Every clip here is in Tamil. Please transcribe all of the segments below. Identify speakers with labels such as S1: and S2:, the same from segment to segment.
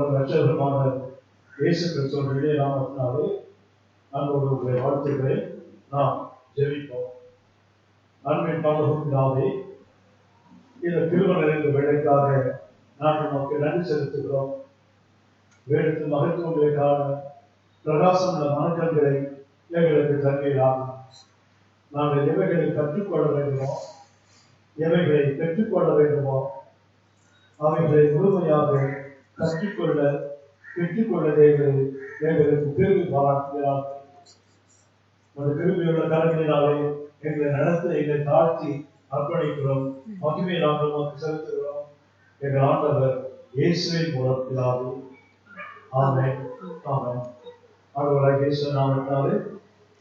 S1: ஆண்டவர் ரட்சகருமான இயேசு கிறிஸ்துவினுடைய நாமத்தினாலே அன்போடு வாழ்த்துக்களை நாம் ஜெபிப்போம். அன்பின் பரலோகப்பிதாவே, இந்த திருமண நிறைந்த வேலைக்காக நான் நமக்கு நன்றி செலுத்துகிறோம். வேடத்தின் மகத்துவங்களை காண பிரகாசம் உள்ள மனக்கண்களை எங்களுக்கு தருகிறார்கள். நாங்கள் எவைகளை கற்றுக்கொள்ள வேண்டுமோ, எவைகளை பெற்றுக்கொள்ள வேண்டுமோ அவைகளை முழுமையாக கற்றுக்கொள்ள பெற்றுக்கொள்ள எங்களுக்கு திரும்பி பாராட்டுகிறார்கள். ஒரு திரும்பியுள்ள கரங்களினாலே எங்களை நடத்த எங்களை தாழ்த்தி அர்ப்பணிக்கிறோம். மகிமையை நாங்கள் நமக்கு செலுத்துகிறோம். எங்கள் ஆண்டவர் இயேசுவின் மூலத்தினாலே. ஆமென். ஆமென். ஆண்டவராகிய இயேசு நாமத்தினாலே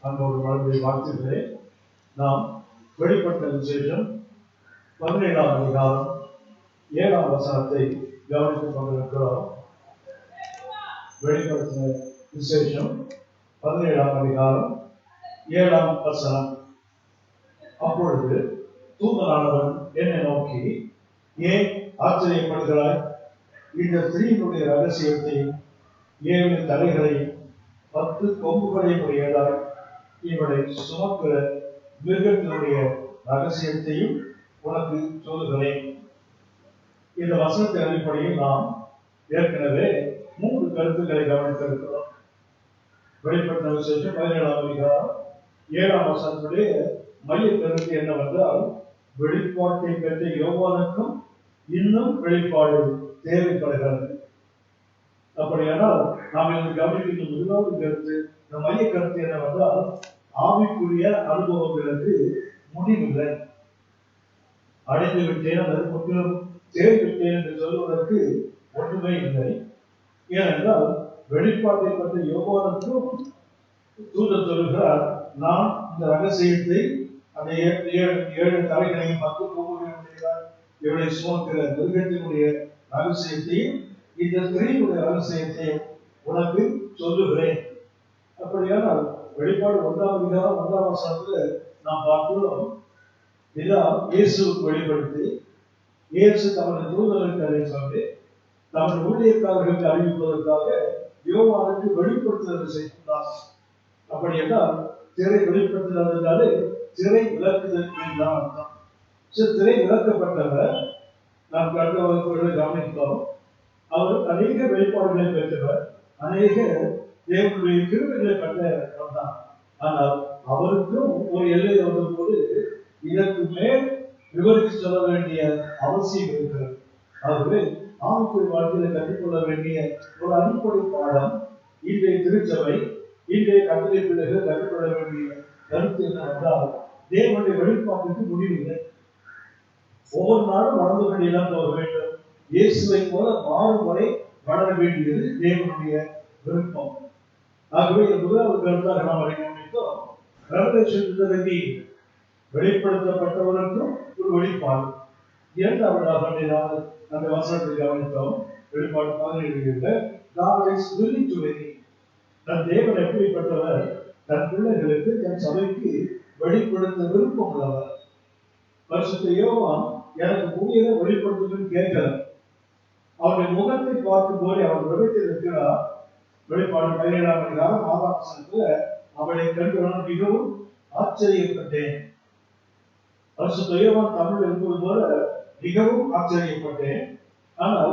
S1: அன்போடு மறுபடியும் வாழ்த்துகிறேன். நாம் வெளிப்படுத்த விசேஷம் 17ஆம் அதிகாரம் 7ஆம் வசனத்தை கவனித்துக் கொண்டிருக்கிறோம். வெளிப்படுத்தின விசேஷம் 17ஆம் அதிகாரம் 7ஆம் வசனம். அப்பொழுது தூதனானவன் என்னை நோக்கி, ஏன் ஆச்சரியப்படுகிறாய்? இந்த ஸ்திரீயினுடைய ரகசியத்தையும் 7 தலைகளையும் 10 கொம்புகளையும் உடையதாய் இவளை சுமக்கிற மிருகத்தினுடைய ரகசியத்தையும் உனக்கு சொல்லுகிறேன். இந்த வசனத்தின் அடிப்படையில் நாம் ஏற்கனவே 3 கருத்துக்களை கவனித்திருக்கிறோம். வெளிப்படுத்தின விசேஷம் 17ஆம் அதிகாரம் 7ஆம் வசனத்துடைய மைய கருத்து என்னவென்றால், வெளிப்பாட்டை பெற்ற யோவானுக்கும் இன்னும் வெளிப்பாடு தேவைப்படுகிறது. அப்படியானால் நாம் இன்று கவனிக்கின்ற முதலாவது கருத்து, இந்த மைய கருத்து என்னவென்றால், ஆவிக்குரிய அனுபவங்களுக்கு முடிவில்லை. அடைந்து விட்டேன் அல்லது முற்றிலும் தேர்விட்டேன் என்று சொல்வதற்கு ஒன்றுமே இல்லை. ஏனென்றால் வெளிப்பாட்டை பற்ற யோவானுக்கும் தூதர் சொல்கிறார், நான் இந்த ரகசியத்தை அந்த 7 தலைகளையும் 10 கொம்புகளையும் இவளை சுமக்கிற மிருகத்தினுடைய ரகசியத்தையும் இந்த ஸ்திரீயினுடைய ரகசியத்தையும் உனக்கு சொல்லுகிறேன். அப்படியானால் வெளிப்பாடு 1ஆம் அதிகாரம் 1ஆம் வசனத்துல நாம் பார்க்கிறோம், இதான் இயேசுவுக்கு வெளிப்படுத்தி இயேசு தமது தூதர்களுக்கு அதை சொல்லி தமது ஊழியக்காரர்களுக்கு அறிவிப்பதற்காக யோவானுக்கு வெளிப்படுத்துதல் செய்தார். அப்படி என்றால் திரை வெளிப்படுத்துதல் திரை விளக்குதல் என்றால் அர்த்தம். திரை விளக்கப்பட்டவர் நாம் கண்ட வகுப்புகளை கவனித்தோம். அவர் அநேக வெளிப்பாடுகளை பெற்றவர், அநேக தேவனுடைய கிருபைகளை பெற்றவர் தான். ஆனால் அவருக்கும் ஒரு எல்லை வந்தபோது இதற்கு மேல் விவரித்து சொல்ல வேண்டிய அவசியம் இருக்கிறது. ஆகவே ஆவிக்குரிய வாழ்க்கையை கற்றுக்கொள்ள வேண்டிய ஒரு அடிப்படை பாடம் இன்றைய திருச்சபை, இன்றைய கட்டளை பிள்ளைகள் கற்றுக்கொள்ள வேண்டிய கருத்து என்னவென்றால், தேவனுடைய வெளிப்பாட்டுக்கு முடிவில்லை. ஒவ்வொரு நாளும் வளர்ந்து கொண்டேதான் போக வேண்டும். இயேசுவை போல மாறும் வரை வளர வேண்டியது தேவனுடைய விருப்பம். ஆகவே இந்த முதலாவது கருத்தாக நாம் கவனித்தோம். ரெவலேஷன் வெளிப்படுத்தப்பட்டவருக்கும் ஒரு வெளிப்பாடு. இரண்டாவதாக அந்த வசனத்தை கவனித்தோம். வெளிப்பாடு 17 God is willing to reveal. தன் தேவன் எப்படிப்பட்டவர்? தன் பிள்ளைகளுக்கு, தன் சபைக்கு வெளிப்படுத்த விருப்பம் உள்ளவர். பரிசுத்த யோவான் எனக்கு புதியதை வெளிப்படுத்துன்னு கேட்கிறார். அவருடைய முகத்தை பார்க்கும் போது அவர் விவரித்து இருக்கிறார். வெளிப்பாடு 17ஆம் அதிகாரம் 6ஆம் வசனத்துல அவளை கண்டு நான் மிகவும் ஆச்சரியப்பட்டேன். பரிசுத்த யோவான் தமிழ் என்பது போல மிகவும் ஆச்சரியப்பட்டேன். ஆனால்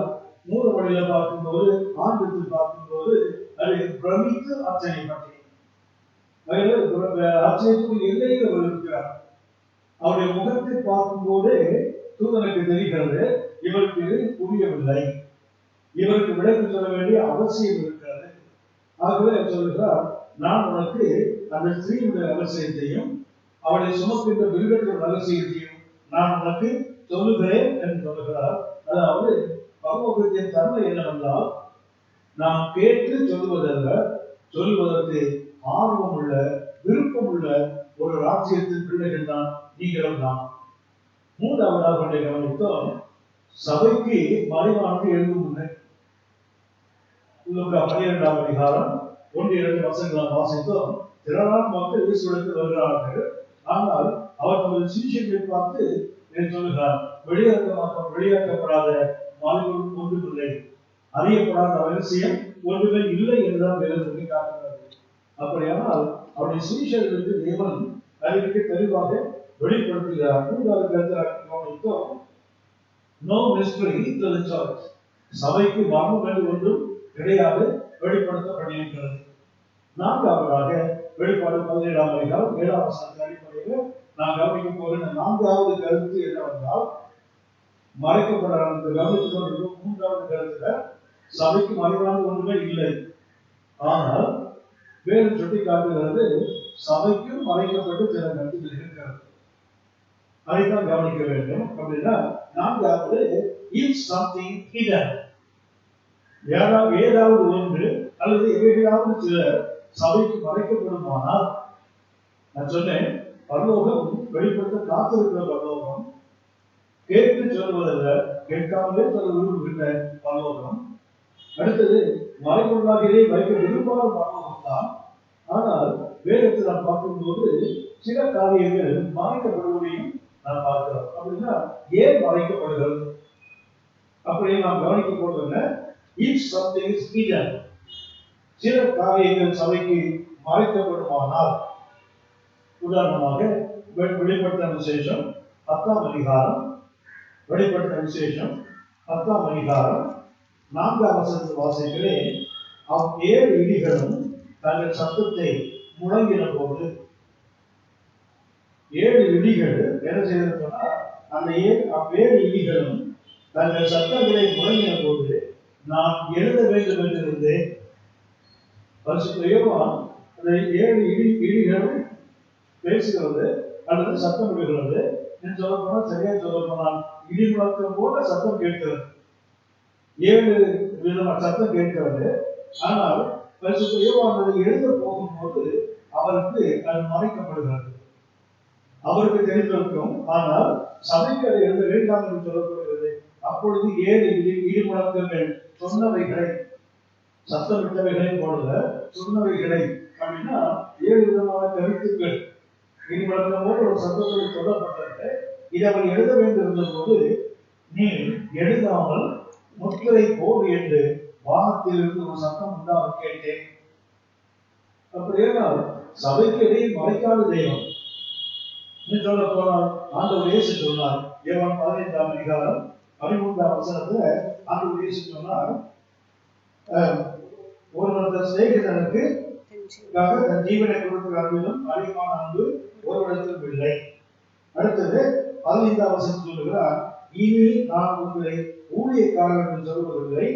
S1: மூல வழியில பார்க்கும்போது, ஆங்கிலத்தில் பார்க்கும்போது அதை பிரமித்து ஆச்சரியப்பட்டேன். ஆச்சரியத்துக்கு எல்லையில் அவர் இருக்கிறார். அவருடைய முகத்தை பார்க்கும் போதே தூதனுக்கு தெரிகிறது, இவருக்கு புரியவில்லை, இவருக்கு விளக்கு சொல்ல வேண்டிய அவசியம் இருக்கிறது. ஆகவே சொல்கிறார், நான் உனக்கு அந்த ஸ்திரீயுடைய ரகசியத்தையும் அவளை சுமக்கின்ற மிருகத்தின் ரகசியத்தையும் நான் உனக்கு சொல்லுகிறேன் என்று சொல்லுகிறார். அதாவது பரலோகத்தின் தன்மை என்னவென்றால், நாம் கேட்டு சொல்லுவதல்ல, சொல்லுவதற்கு ஆர்வம் உள்ள, விருப்பம் உள்ள ஒரு ராஜ்யத்தின் பிள்ளைகள் தான் நீங்களும் தான். மூன்றாவதாக கவனித்தோம், சபைக்கு மறைவானது எழுதும் முன்னே 12ஆம் அதிகாரம் 1-2 வசனங்களை வாசித்தோம். திரளான மக்கள் இயேசுவிடத்தில் வருகிறார்கள். ஆனால் அவர் தமது சீஷர்களை பார்த்து சொல்லுகிறார், வெளியாக்கப்படாத மாலைகள் ஒன்றுமில்லை. அறியப்படாத ரகசியம் ஒன்றுமே இல்லை என்றுதான் வேதத்தில் காட்டுகிறது. அப்படியானால் அவருடைய சுவிசேஷத்திற்கு தேவன் அறிவிக்க தெளிவாக வெளிப்படுத்துகிறார். மூன்றாவது கருத்து கவனித்தோம், no mystery to the church. சபைக்கு மர்மம் என்று ஒன்றும் கிடையாது, வெளிப்படுத்தப்பட்டிருக்கிறது. நான்காவதாக வெளிப்பாடு 17ஆம் அதிகாரம் 7ஆம் வசனத்தின் அடிப்படையில் நான் கவனிக்க போகிற நான்காவது கருத்து என்னவென்றால், மறைக்கப்படாத கவனித்துக் கொண்டிருக்கும் மூன்றாவது கருத்துல சபைக்கு மறைவான ஒன்றுமே இல்லை. ஆனால் வேறு சுட்டி காட்டுகிறது, சபைக்கும் மறைக்கப்பட்டு சில கருத்துக்கள் இருக்கிறது. அதைத்தான் கவனிக்க வேண்டும். அப்படின்னா நான்காவது, இஃப் சம்திங் ஹிடன், ஏதாவது ஒன்று அல்லது எவையாவது சில சபைக்கு மறைக்கப்படுமானால், நான் சொன்னேன் பரலோகம் வெளிப்படுத்த காத்திருக்கிற பரலோகம், கேட்டு சொல்வதில்லை, கேட்காமலே சொல்ல விரும்புகின்ற பரலோகம். அடுத்தது மறைப்பொருளாகவே வைக்க விரும்பாத பரலோகம் தான். ஆனால் வேதத்தை நாம் பார்க்கும்போது சில காரியங்கள் மறைக்கப்படுவதையும் நாம் பார்க்கிறோம். அப்படின்னா ஏன் மறைக்கப்படுகிறது அப்படியே நாம் கவனிக்க போடுறதுல, if something is hidden, சில காரியங்கள் சபைக்கு மறைக்கப்படுமானால், உதாரணமாக வெளிப்படுத்த விசேஷம் 10ஆம் அதிகாரம், வெளிப்படுத்த விசேஷம் 10ஆம் அதிகாரம் 4ஆம் வசனத்தில் வாசிக்கிறேன், 7 இடிகளும் தங்கள் சத்தத்தை முழங்கின போது. 7 இடிகள் என்ன செய்யறதுன்னா, அந்த 7 இடிகளும் தங்கள் சத்தங்களை முழங்கின போது நான் எழுத வேண்டும் என்று இருந்தேன். பரிசுத்த யோவான் அந்த 7 இடிகளும் பேசுகிறது அல்லது சத்தம் விடுகிறது என்று சொல்ல போனால், சரியா சொல்ல போனால் இடி முழக்கம் போல சத்தம் கேட்கிறது. 7 விதமான சத்தம் கேட்கிறது. ஆனால் பரிசுத்த யோவான் அதை எழுத போகும்போது அவருக்கு அது மறைக்கப்படுகிறது. அவருக்கு தெரிந்திருக்கும், ஆனால் சபைக்கு அதை எழுத வேண்டாம் என்று சொல்லப்படுகிறது. அப்பொழுது 7 இடி முழக்கங்கள் சொன்னவைகளை, சத்தமிட்டவைகளை போல சொன்னவைகளை, அப்படின்னா 7 விதமான கருத்துக்கள் இடி முழக்கம் போல ஒரு சத்தத்தில் சொல்லப்பட்டது. இதை அவர் எழுத வேண்டியிருந்த போது, நீ எழுதாமல் முத்திரை போடு என்று வானத்திலிருந்து ஒரு சத்தம் உண்டாக கேட்டேன். அப்படியானால் சபைக்கு இடையே மறைக்காத தெய்வம் சொல்ல போனால் ஆண்டவர் இயேசு சொன்னார். யோவான் 15ஆம் அதிகாரம் 13ஆம் வசனத்துல ஆண்டவர் இயேசு சொன்னார், ஒருவன் சிநேகிதனுக்கு தன் ஜீவனை கொடுக்கிற அன்பிலும் அதிகமான அன்பு ஒருவரிடத்திலும் இல்லை. அடுத்தது 15ஆம் வசனம் சொல்லுகிறார், இனி நான் உங்களை ஊழியக்காரன் என்று சொல்வதில்லை,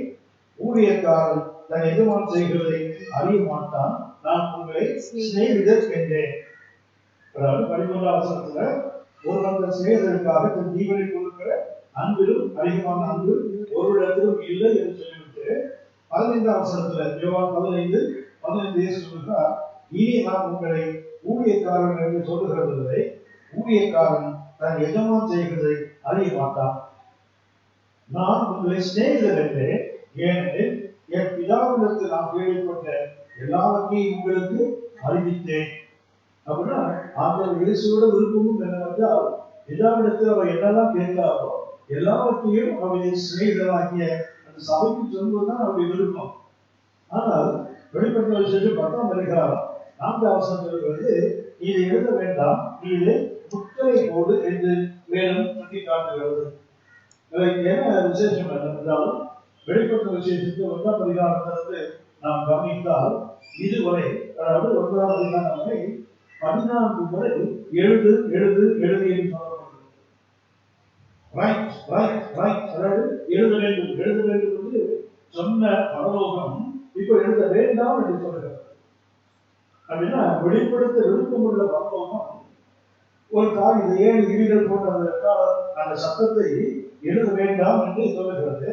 S1: ஊழியக்காரன் தன் எஜமான் செய்கிறதை அறிய மாட்டான், நான் உங்களை சிநேகிதர் என்றேன். அதாவது 13ஆம் வசனத்துல ஒருவன் தன் சிநேகிதருக்காக தன் ஜீவனை கொடுக்கிற அன்பிலும் அதிகமான அன்பு ஒருவரிடத்திலும் இல்லை என்று சொல்லிவிட்டு 15ஆம் வசனத்துல யோவான் 15 சொல்லுகிறார், இனி நான் உங்களை ஊழியக்காரன் என்று சொல்லுகிறதில்லை, ஊழியக்காரன் தன் எஜமான் செய்கிறதை அறிய மாட்டான், நான் உங்களை சிநேகிதர் என்றேன், ஏனெனில் என் பிதாவிடத்தில் நான் கேள்விப்பட்ட எல்லாவற்றையும் உங்களுக்கு அறிவித்தேன். அப்படின்னா ஆண்டவர் இயேசுவோட விருப்பமும் என்னவென்றால், பிதாவிடத்தில் அவர் என்னெல்லாம் கேட்கிறாரோ எல்லாவற்றையும் அவருடைய சிநேகிதராகிய அந்த சபைக்கு சொல்வதுதான் அவருடைய விருப்பம். ஆனால் வெளிப்பட்ட விசேஷம் 10ஆம் அதிகாரம் 4ஆம் வசனம் சொல்கிறது, இதை எழுத வேண்டாம், இது முத்திரை போடு என்று வேதம் சுட்டி காட்டுகிறது. என்ன விசேஷம் என்னவென்றால், வெளிப்பட்ட விசேஷத்துக்கு 1ஆம் அதிகாரத்திலிருந்து நாம் கவனித்தால் இதுவரை, அதாவது 1ஆம் அதிகாரம் வரை 14 முறை எழுது எழுது எழுது என்று சொல்லப்படுகிறது. ரைட் ரைட் ரைட், அதாவது எழுத வேண்டும் எழுத வேண்டும் என்று சொன்ன பரலோகம் இப்ப எழுத வேண்டாம் என்று சொல்கிறது. அப்படின்னா வெளிப்படுத்த விருப்பமுள்ள பரலோகம் ஒரு காரியம் 7 இடிகள் போன்ற அந்த சத்தத்தை எழுத வேண்டாம் என்று சொல்லுகிறது.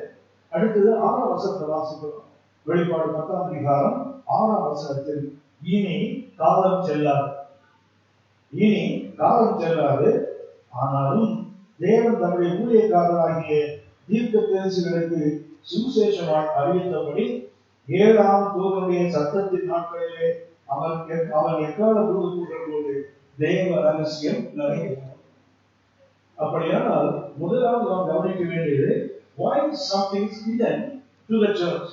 S1: அடுத்தது 6ஆம் வசனத்தை வாசிக்கிறோம். வெளிப்பாடு 10ஆம் அதிகாரம் 6ஆம் வசனத்தில், இனி காலம் செல்லாது, இனி காலம் செல்லாது, ஆனாலும் தேவன் தம்முடைய ஊழியக்காரராகிய தீர்க்கதரிசிகளுக்கு சுவிசேஷமாய் அறிவித்தபடி 7ஆம் தூதனுடைய சத்தத்தின் நாட்களிலே அவன் எக்காலம் போது தேவ ரகசியம் நிறைவேறும். அப்படியானால் முதலாவது நாம் கவனிக்க வேண்டியது, why something is hidden to the church.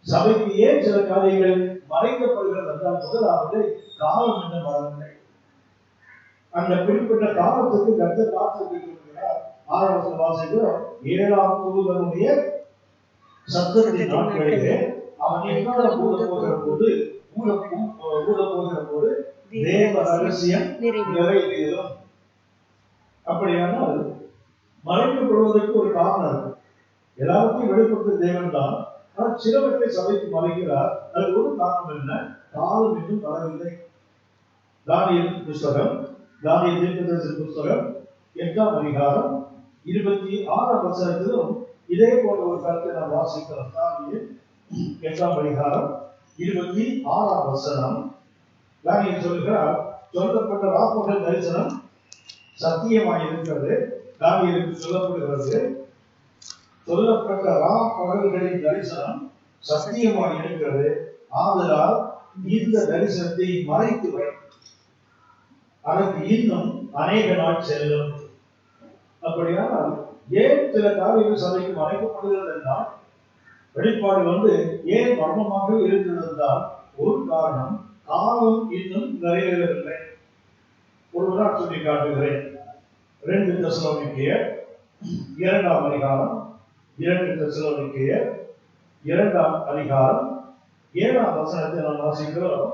S1: சபைக்கு ஏன் சில காரியங்கள் மறைக்கப்படுகிறது என்றால் முதலாவது காலம் என்ன வரவில்லை. அந்த குறிப்பிட்ட காலத்துக்கு கர்த்தர் காத்திருக்கிறார். 6வது வாசிக்கிறோம், 7ஆம் தூதனுடைய சத்தத்தின் நாட்களிலே அவன் எக்காலம் ஊத போகிற போது தேவ ரகசியம் நிறைவேறும். அப்படியானால் மறைக்கப்படுவதற்கு ஒரு காரணம் இருக்கு. எல்லாத்தையும் வெளிப்படுத்த தேவன் தான். ஆனால் சிலவற்றை சபைக்கு மறைக்கிறார். அதுக்கு ஒரு காரணம் என்ன? காலம் இன்னும் வரவில்லை. தானியேல் புஸ்தகம், தானியேல் தீர்க்கதரிசி புஸ்தகம் 8ஆம் அதிகாரம் 26ஆம் வசனத்திலும் இதே போன்ற ஒரு கருத்தை நாம் வாசிக்கிறோம். தானியேல் 8ஆம் அதிகாரம் 26ஆம் வசனம். தானியேல் சொல்கிறார், சொல்லப்பட்ட ராப்பகல் தரிசனம் சத்தியமாய் இருக்கிறது. தானியேலுக்கு சொல்லப்படுகிறது, சொல்லப்பட்ட ராப்பகல்களின் தரிசனம் சத்தியமாய் இருக்கிறது. ஆதலால் இந்த தரிசனத்தை மறைத்து வை, அதற்கு இன்னும் அநேக நாள் செல்லும். அப்படியானால் ஏன் சில காரியங்கள் சபைக்கு மறைக்கப்படுகிறது என்றால், வெளிப்பாடு ஏன் மர்மமாக இருக்கிறது என்றால், ஒரு காரணம் காலம் இன்னும் நிறைவேறவில்லை. ஒரு நாள் சொல்லி காட்டுகிறேன். 2 தெசலோனிக்கேயர் 2ஆம் அதிகாரம் 2 தெசலோனிக்கேயர் 2ஆம் அதிகாரம் 7ஆம் வசனத்தை நாம் வாசிக்கிறோம்.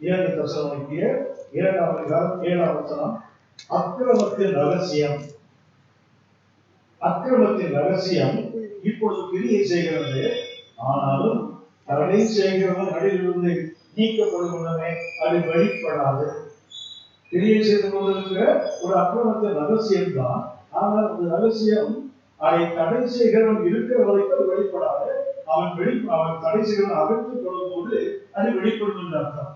S1: 2 தெசலோனிக்கேயர் 2ஆம் அதிகாரம் 7ஆம் வசனம். அக்கிரமத்தின் ரகசியம் இப்பொழுது கிரியை செய்கிறது, ஆனாலும் தடை செய்கிறவன் நடுவிலிருந்து நீக்கப்படுவனே அது வெளிப்படாது. கிரியை செய்து கொண்டிருக்கிற ஒரு அக்கிரமத்தின் ரகசியம் தான். ஆனால் அந்த ரகசியம் அதை தடை செய்கிறவன் இருக்கிற வரைக்கும் அது வெளிப்படாது. அவன் தடை செய்கிறவன் அகற்றுக் கொள்ளும் போது அது வெளிப்படும் என்று அர்த்தம்.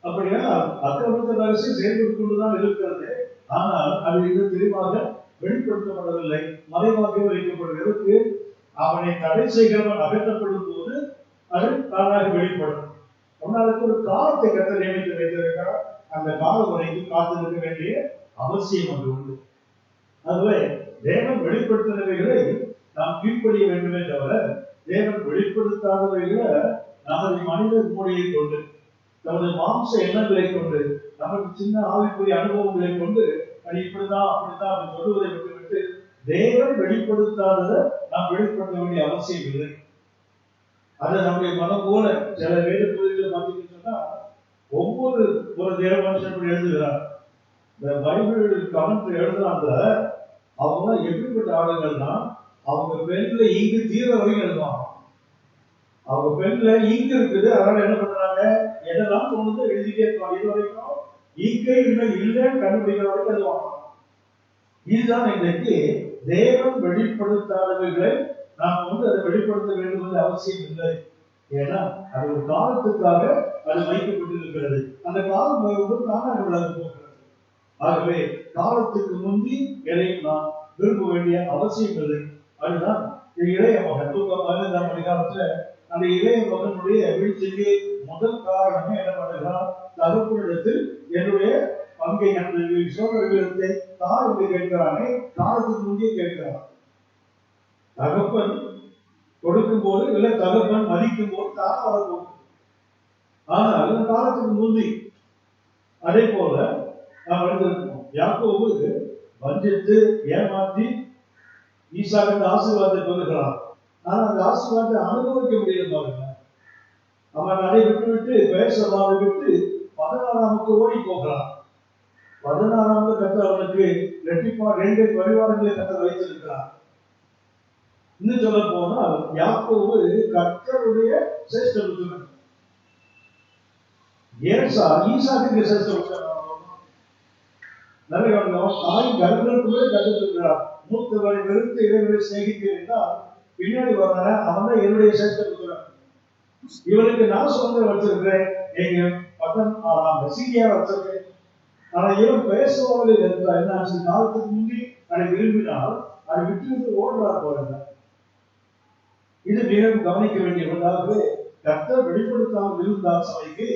S1: அப்படியா அக்கிரமத்தின் ரகசியம் செயல்பட்டு கொண்டுதான் இருக்கிறது. ஆனால் அது இன்னும் தெளிவாக வெளிப்படுத்தப்படவில்லை, மறைவாக வைக்கப்படுவதற்கு. அவனை தடை செய்கிறவன் அகற்றப்படும் போது அது தானாக வெளிப்படும். அவனுக்கு ஒரு காலத்தை கர்த்தர் நியமித்து வைத்திருக்கிறார். அந்த காலம் வரைக்கும் காத்திருக்க வேண்டிய அவசியம் அது உண்டு. அதுவே தேவன் வெளிப்படுத்தினவைகளை நாம் கீழ்ப்படிய வேண்டுமே தவிர, தேவன் வெளிப்படுத்தாதவைகளை நமது மனித மூளையை கொண்டு, நமது மாம்ச எண்ணங்களை கொண்டு, நமக்கு சின்ன ஆவிக்குரிய அனுபவங்களை கொண்டு அது இப்படிதான் அப்படித்தான் அப்படி சொல்லுவதை விட்டுவிட்டு தேவன் வெளிப்படுத்தாததை நாம் வெளிப்படுத்த வேண்டிய அவசியம் இல்லை. அதை நம்முடைய மனம் போல சில வேத பகுதிகளை பார்த்தீங்கன்னு சொன்னா, ஒவ்வொரு ஒரு தேவ மனுஷன் எழுதுகிறார். இந்த பைபிள் கமெண்ட் எழுதுறாங்க. அவங்க எப்படிப்பட்ட ஆளுங்கள்னா, அவங்க பெண்ல இங்கு தீர வரைக்கும் எழுதுவாங்க. அவங்க பெண்ல இங்கு இருக்குது, அதனால என்ன பண்றாங்க, எதெல்லாம் தோணுது எழுதிட்டே இருப்பாங்க. இது வரைக்கும் இங்கே இல்லைன்னு கண்டுபிடிக்கிற வரைக்கும் எழுதுவாங்க. இதுதான் இன்றைக்கு தேவன் வெளிப்படுத்தாதவைகளை நாம் அதை வெளிப்படுத்த வேண்டும் என்ற அவசியம் இல்லை. ஏன்னா அது ஒரு காலத்துக்காக அது வைக்கப்பட்டிருக்கிறது. அந்த காலம் தானாக விலகி போகிறது. ஆகவே காலத்துக்கு முந்தி எதையும் நாம் விரும்ப வேண்டிய அவசியம் இல்லை. அதுதான் இளைய மகன் 15ஆம் அதிகாரத்துல அந்த இளைய மகனுடைய வீழ்ச்சிக்கு முதல் காரணமே என்ன பண்ணுகிறான், தகப்பனிடத்தில் என்னுடைய பங்கை சோதனை தான் என்று கேட்கிறானே, காலத்துக்கு முந்தைய கேட்கிறான். தகப்பன் கொடுக்கும் போது இல்லை, தகப்பன் மதிக்கும் போது தான் வரப்போகும். ஆனால் காலத்துக்கு முந்தி அதே போல நாம் எழுந்திருக்கோம். யாக்கோபு வஞ்சித்து ஏமாற்றி ஈசாக்கு ஆசீர்வாதத்தை பெறுகிறான். ஆனால் அந்த ஆசீர்வாதத்தை அனுபவிக்க முடியல. அவன் அதை விட்டு பேசலாவை விட்டு 16ஆமுக்கு ஓடி போகிறான். 16ஆவது கர்த்தர் அவனுக்கு ரெட்டிப்பா 2 பரிவாரங்களை கர்த்தர் வைத்திருக்கிறார். இன்னும் சொல்ல போனால் யாக்கோபு கர்த்தருடைய சிரேஷ்ட புத்திரன். ஈசாக்கு சிரேஷ்ட புத்திரன். நிறைய தாய் கர்ப்பத்துக்குள்ளே கற்றுக்கிறார். மூத்தவரை வெறுத்து இவர்களை சிநேகித்தால் பின்னாடி வர அவன் தான் என்னுடைய சிரேஷ்ட புத்திரன். இவனுக்கு நான் சுதந்திரம் வச்சிருக்கிறேன், எங்க 16 சீனியா வச்சிருக்கேன். ஆனா இவன் பேசுவாங்க இருந்தா என்ன ஆச்சு, காலத்துக்கு முந்தி அதை விரும்பினால் அதை விட்டு ஓடுறார் போறாங்க. இது மிகவும் கவனிக்க வேண்டிய ஒன்றாகவே கர்த்தர் வெளிப்படுத்தாமல் இருந்தால் சபைக்கு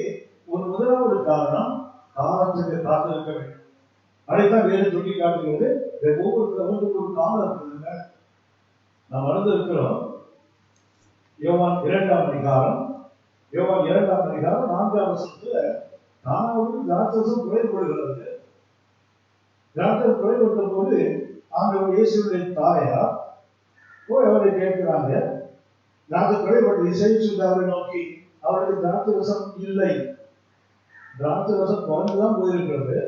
S1: ஒரு முதலாவது காரணம் காலத்துக்கு காத்திருக்க வேண்டும். அதைத்தான் வேறு சொல்லி காட்டுகிறது. ஒவ்வொரு ஒரு காலம் இருக்குதுங்க. நாம் வளர்ந்து இருக்கிறோம். யோவான் 2ஆம் அதிகாரம் 4ஆம் வசனத்துல நானாவது திராட்சரசம் குறைபடுகிறது. திராட்சரசம் குறைபட்ட போது ஆண்டவர் இயேசுடைய தாயார் போய் அவரை கேட்கிறாங்க. திராட்சை குறைபட்டு இசைச்சு அவரை நோக்கி அவருக்கு திராட்சரசம் இல்லை, திராட்சரசம் குறைந்துதான் போயிருக்கிறது.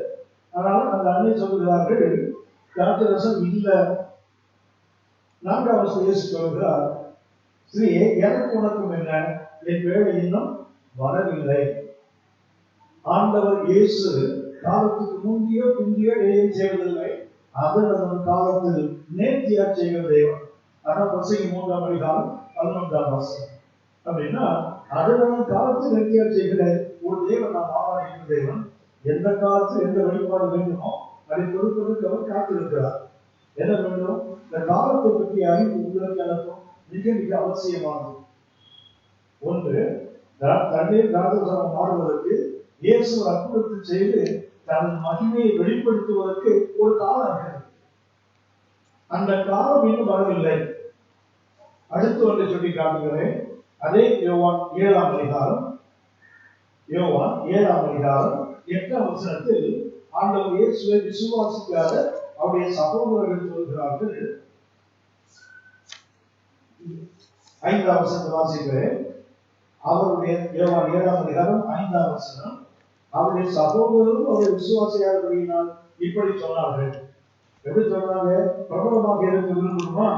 S1: ஆனால் அந்த அன்னை சொல்கிறார்கள் திராட்சரசம் இல்லை. 4ஆம் வசனம் இயேசு சொல்கிறார், ஸ்ரீயே எனக்கு உனக்கும் என்ன, என் வேலை இன்னும் வரவில்லை. ஆண்டவர் இயேசு காலத்துக்கு முந்தைய பிந்திய எதையும் செய்வதில்லை, அதன் காலத்தில் நேர்த்தியா செய்கிற தெய்வம். ஆனால் பிரசங்கி 3ஆம் அதிகாரம் 11ஆம் வசனம் அப்படின்னா அதன் காலத்தில் நேர்த்தியா செய்கிற ஒரு தேவன் நாம் ஆராதிக்கிற தேவன். எந்த காலத்தில் எந்த வழிபாடு வேண்டுமோ அதை கொடுப்பதற்கு அவர் காத்திருக்கிறார். என்ன வேண்டும்? இந்த காலத்தை பற்றி அறிவு உங்களுக்கு எனக்கும் மிக மிக அவசியமானது. ஒன்று, தண்ணீர் திராட்சரசம் மாறுவதற்கு இயேசு அற்புதத்தை செய்து தனது மகிமையை வெளிப்படுத்துவதற்கு ஒரு காலம் இருக்கிறது. அந்த காலம் இன்னும் வரவில்லை. அடுத்து ஒன்றை சொல்லி காட்டுகிறேன். அதே யோவான் 7ஆம் அதிகாரம் 8ஆம் வசனத்தில் ஆண்டவர் இயேசுவை விசுவாசிக்காத அவருடைய சகோதரர்கள் சொல்கிறார்கள். 5ஆம் வசனத்தை வாசிக்கிறேன். அவருடைய யோவான் 7ஆம் அதிகாரம் 5ஆம் வசனம், அவருடைய சகோதரரும் அவருடைய விசுவாசியாளர்களினால் இப்படி சொன்னார்கள். எப்படி சொன்னாங்க? பிரபலமாக இருக்க விரும்பணுமா,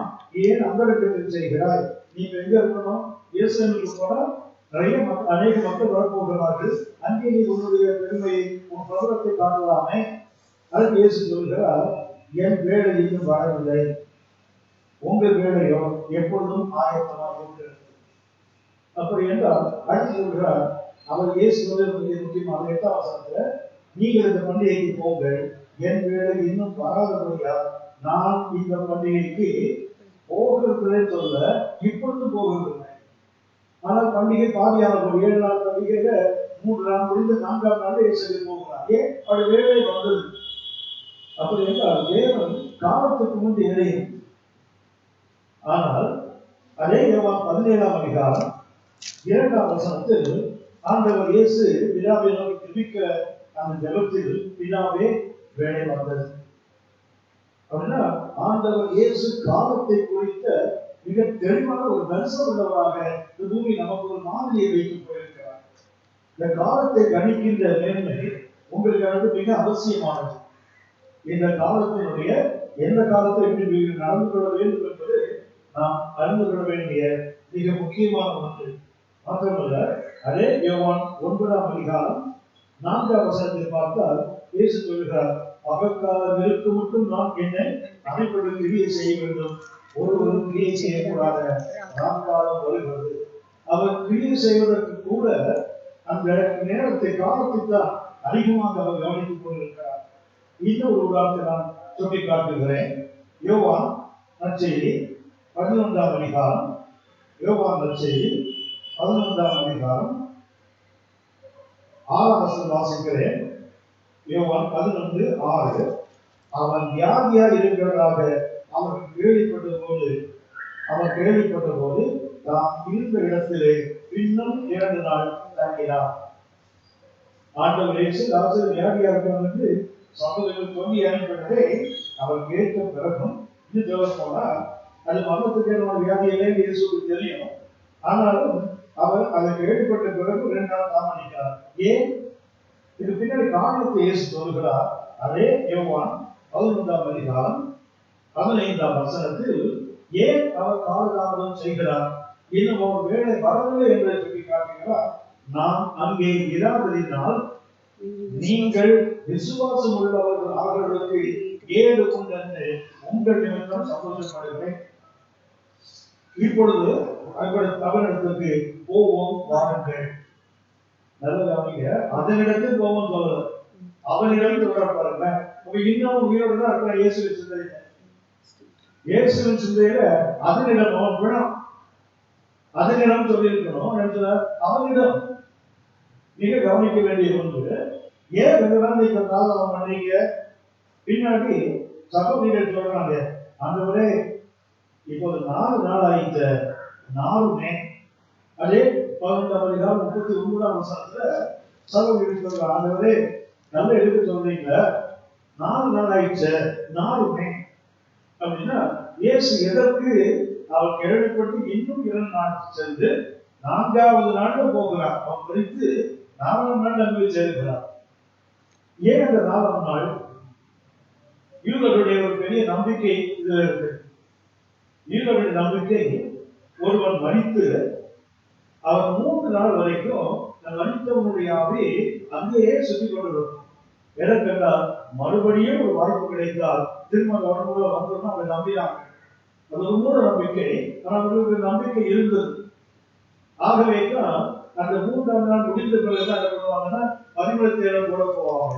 S1: ஏன் அந்த இடத்தில் செய்கிறாய்? நீங்க எங்க இருக்கணும்? இயேசுக்கு போனா நிறைய அநேக மக்கள் வரப்போகிறார்கள். அங்கே நீ உன்னுடைய பெருமையை உன் பிரபலத்தை காட்டலாமே. அதுக்கு இயேசு சொல்கிறார், என் வேலை இன்னும் வரவில்லை, உங்கள் வேலையோ எப்பொழுதும் ஆயத்தமாக இருக்கிறது. அப்படி என்றால் அடுத்து சொல்கிறார், அவர் இயேசு முக்கியமாக 8ஆம் வசனத்துல, நீங்கள் இந்த பண்டிகைக்கு போங்கள், என் வேலை இன்னும் வராதபடியால் நான் இந்த பண்டிகைக்கு போகிறதை சொல்ல இப்பொழுது போகிறதில்லை. ஆனால் பண்டிகை பாதியான 7 நாள் பண்டிகையில 3 நாள் முடிந்து 4ஆம் நாள் இயேசு போகிறார். ஏன்? அவருடைய வேலை வந்தது. அப்படி என்றால் தேவன் காலத்துக்கு முன்பு இடையும். ஆனால் அதே யோவான் 17ஆம் அதிகாரம் 2ஆம் வசனத்தில் ஆண்டவர் இயேசு பிதாவை நோக்கி ஜெபிக்கிற அந்த ஜெபத்தில் பிதாவே வேலை வந்தது. அப்படின்னா ஆண்டவர் இயேசு காலத்தை குறித்த மிக தெளிவான ஒரு தரிசனம் உள்ளவராக இந்த பூமி நமக்கு ஒரு மாதிரியை வைத்து போயிருக்கிறார். இந்த காலத்தை கணிக்கின்ற நேர்மை உங்களுக்கு மிக அவசியமானது. இந்த காலத்தினுடைய எந்த காலத்தில் எப்படி நடந்து கொள்ள வேண்டும் என்பது நாம் அறிந்து கொள்ள வேண்டிய மிக முக்கியமான ஒன்று. மாத்திரமல்ல, அதே யோவான் 9ஆம் அதிகாரம் 4ஆம் வசனத்தில் பார்த்தால் இயேசு சொல்கிறார், பகற்காலம் இருக்கு மட்டும் நான் என்னை அனைப்படும் கிரியை செய்ய வேண்டும், ஒருவரும் கிரியை செய்யக்கூடாத நாட்காலம் வருகிறது. அவர் கிரியை செய்வதற்கு கூட அந்த நேரத்தை காலத்தை தான் அதிகமாக அவர் கவனித்துக் கொண்டிருக்கிறார். இன்னொரு உதாரணத்தை நான் சொல்லி காட்டுகிறேன். யோவான் நற்செய்தி 11ஆம் அதிகாரம் 6ஆம் வசனம் வாசிக்கிறேன். யோவான் 11:6. அவன் வியாதியா இருக்கிறதாக அவர் கேள்விப்பட்ட போது நாம் இருந்த இடத்திலே இன்னும் 2 நாள் தங்கினார். ஆண்டவர் இயேசு லாசரு வியாதியா இருக்கிறார் என்று சகோதரர்கள் சொல்லி அனுப்பினதை அவர் கேட்ட பிறகும் இன்னும் சொல்ல போனா அது மரணத்துக்கு வியாதியிலே இயேசுக்கு தெரியும். ஆனாலும் அவர் அதை கேள்விப்பட்ட பிறகு 2 நாள் தாமதிக்கிறார். ஏன்? இது பின்னாடி காரணத்தை இயேசு சொல்கிறார். அதே யோவான் 11ஆம் அதிகாரம் 15ஆம் வசனத்தில் ஏன் அவர் காலதாமதம் செய்கிறார், இன்னும் ஒரு வேலை வரவில்லை என்று சொல்லி காட்டுகிறார். நாம் அங்கே இராததினால் நீங்கள் விசுவாசம் உள்ளவர்கள் அவர்களுக்கு ஏது உண்டு உங்கள் நிமித்தம் சந்தோஷப்படுகிறேன். இப்பொழுது அவரிடத்துக்கு போவோம் வாருங்கள். நல்ல கவனிங்க, அதனிடத்தில் போவோம் சொல்லல, அவனிடத்தில் பாருங்க. இன்னும் உயிரோடு தான் இருக்கிற இயேசுவின் சிந்தையில, இயேசுவின் சிந்தையில அதனிடம் அவன் விடம், அதனிடம் சொல்லி இருக்கணும். அவனிடம் மிக கவனிக்க வேண்டிய ஒன்று. ஏன் 2 நாள் நீங்க காலம் பண்ணீங்க? பின்னாடி சகோதரிகள் சொல்றாங்க, ஆண்டவரே இப்போது 4 நாள் ஆயிட்ட, நாளுமே அதே 11:39 சகோதரி ஆண்டவரே நல்ல எடுத்து சொல்றீங்க, 4 நாள் ஆயிடுச்சு, 4மே அப்படின்னா இயேசு எதற்கு அவர் கேள்விப்பட்டு இன்னும் 2 நாள் சென்று 4வது நாள் போகிறார். அவன் குறித்து 4ஆம் நாள் அங்கு சேர்க்கிறார். ஏன் அந்த 4ஆம் நாள்? யூதர்களுடைய ஒரு பெரிய நம்பிக்கை இதுல இருக்கு. யூதர்களுடைய நம்பிக்கை, ஒருவன் மரித்து அவர் 3 நாள் வரைக்கும் மரித்தவனுடைய ஆவி அங்கேயே சுத்தி கொண்டிருக்கும். எதற்கென்றால் மறுபடியும் ஒரு வாய்ப்பு கிடைத்தால் திரும்ப உடம்புல வந்தோம்னா அவங்க நம்பினாங்க. அது ஒரு மூட நம்பிக்கை. ஆனால் அவர்களுக்கு நம்பிக்கை இருந்தது. ஆகவே தான் அந்த 3ஆம் நாள் முடிந்த பிறகு என்ன பண்ணுவாங்கன்னா பரிமள தேரம் கூட போவாங்க.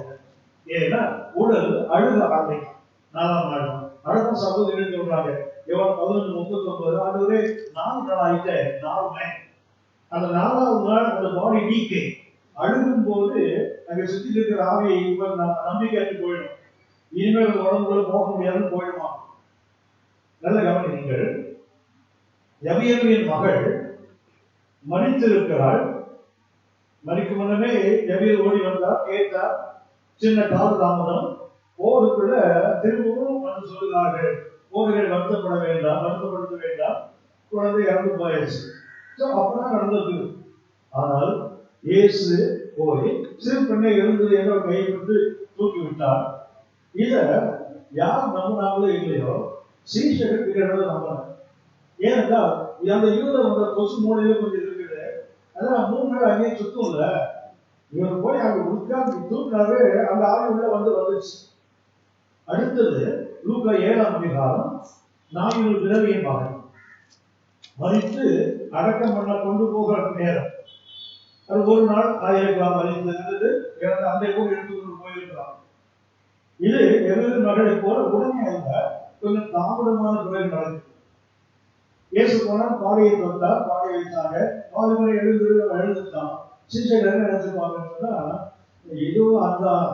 S1: ஏன்னா உடல் அழுக ஆரம்பிக்கும் 4ஆம் நாள். அழகாக சகோதரி சொல்றாங்க, யோவான் 11:39 ஆண்டவரே 4 நாள் ஆயிட்டே, 4மே அந்த 4வது நாள் அந்த பாடி டீக்கே அழுகும் போது அங்க சுத்தி இருக்கிற ஆவியை நம்பிக்கை போயிடும். இனிமேல் உடம்புல போக முடியாதுன்னு போயிடுமா. நல்ல கவனிங்கள். யபியலின் மகள் மரித்திருக்கிறாள். மரிக்கும் முன்னமே யபியல் ஓடி வந்தார், கேட்டார். சின்ன கால தாமதம். போருக்குள்ள திரும்பவும் வந்து சொல்லுகிறார்கள், போர்கள் வருத்தப்பட வேண்டாம், வருத்தப்படுத்த வேண்டாம், குழந்தை இறந்து போயாச்சு. அப்பதான் நடந்தது. ஆனால் இயேசு போய் சிறு பெண்ணை எழுந்து ஏதோ கையை விட்டு தூக்கி விட்டார். இத யார் நம்பினாங்களோ இல்லையோ சீஷர்கள் நம்பினாங்க. ஏனென்றால் அந்த யூதர் வந்த கொசு மூலையில கொஞ்சம் இருக்குது. அதான் 3 நாள் அங்கேயே சுத்தம் இல்ல. இவர் போய் அங்க உட்கார்ந்து தூக்கினாரு, அந்த ஆவி உள்ள வந்துச்சு. அடுத்தது லூக்கா 7ஆம் அதிகாரம் 4 பிறவியின் மகன் மரித்து அடக்கம் பண்ண கொண்டு போகிற நேரம். அது ஒரு நாள் ஆயிருக்கலாம். மரித்தது அந்த கூட எடுத்துக்கொண்டு போயிருக்கலாம். இது எதிர் மகளை போல உடனே அல்ல, கொஞ்சம் தாமதமான பிறகு நடக்குது. இயேசு போனா பாடையை தொட்டார், பாடையை வைத்தாங்க. 4 முறை எழுந்துட்டான். சீஷர்கள் நினைச்சுப்பாங்கன்னா இதுவும் அதுதான்,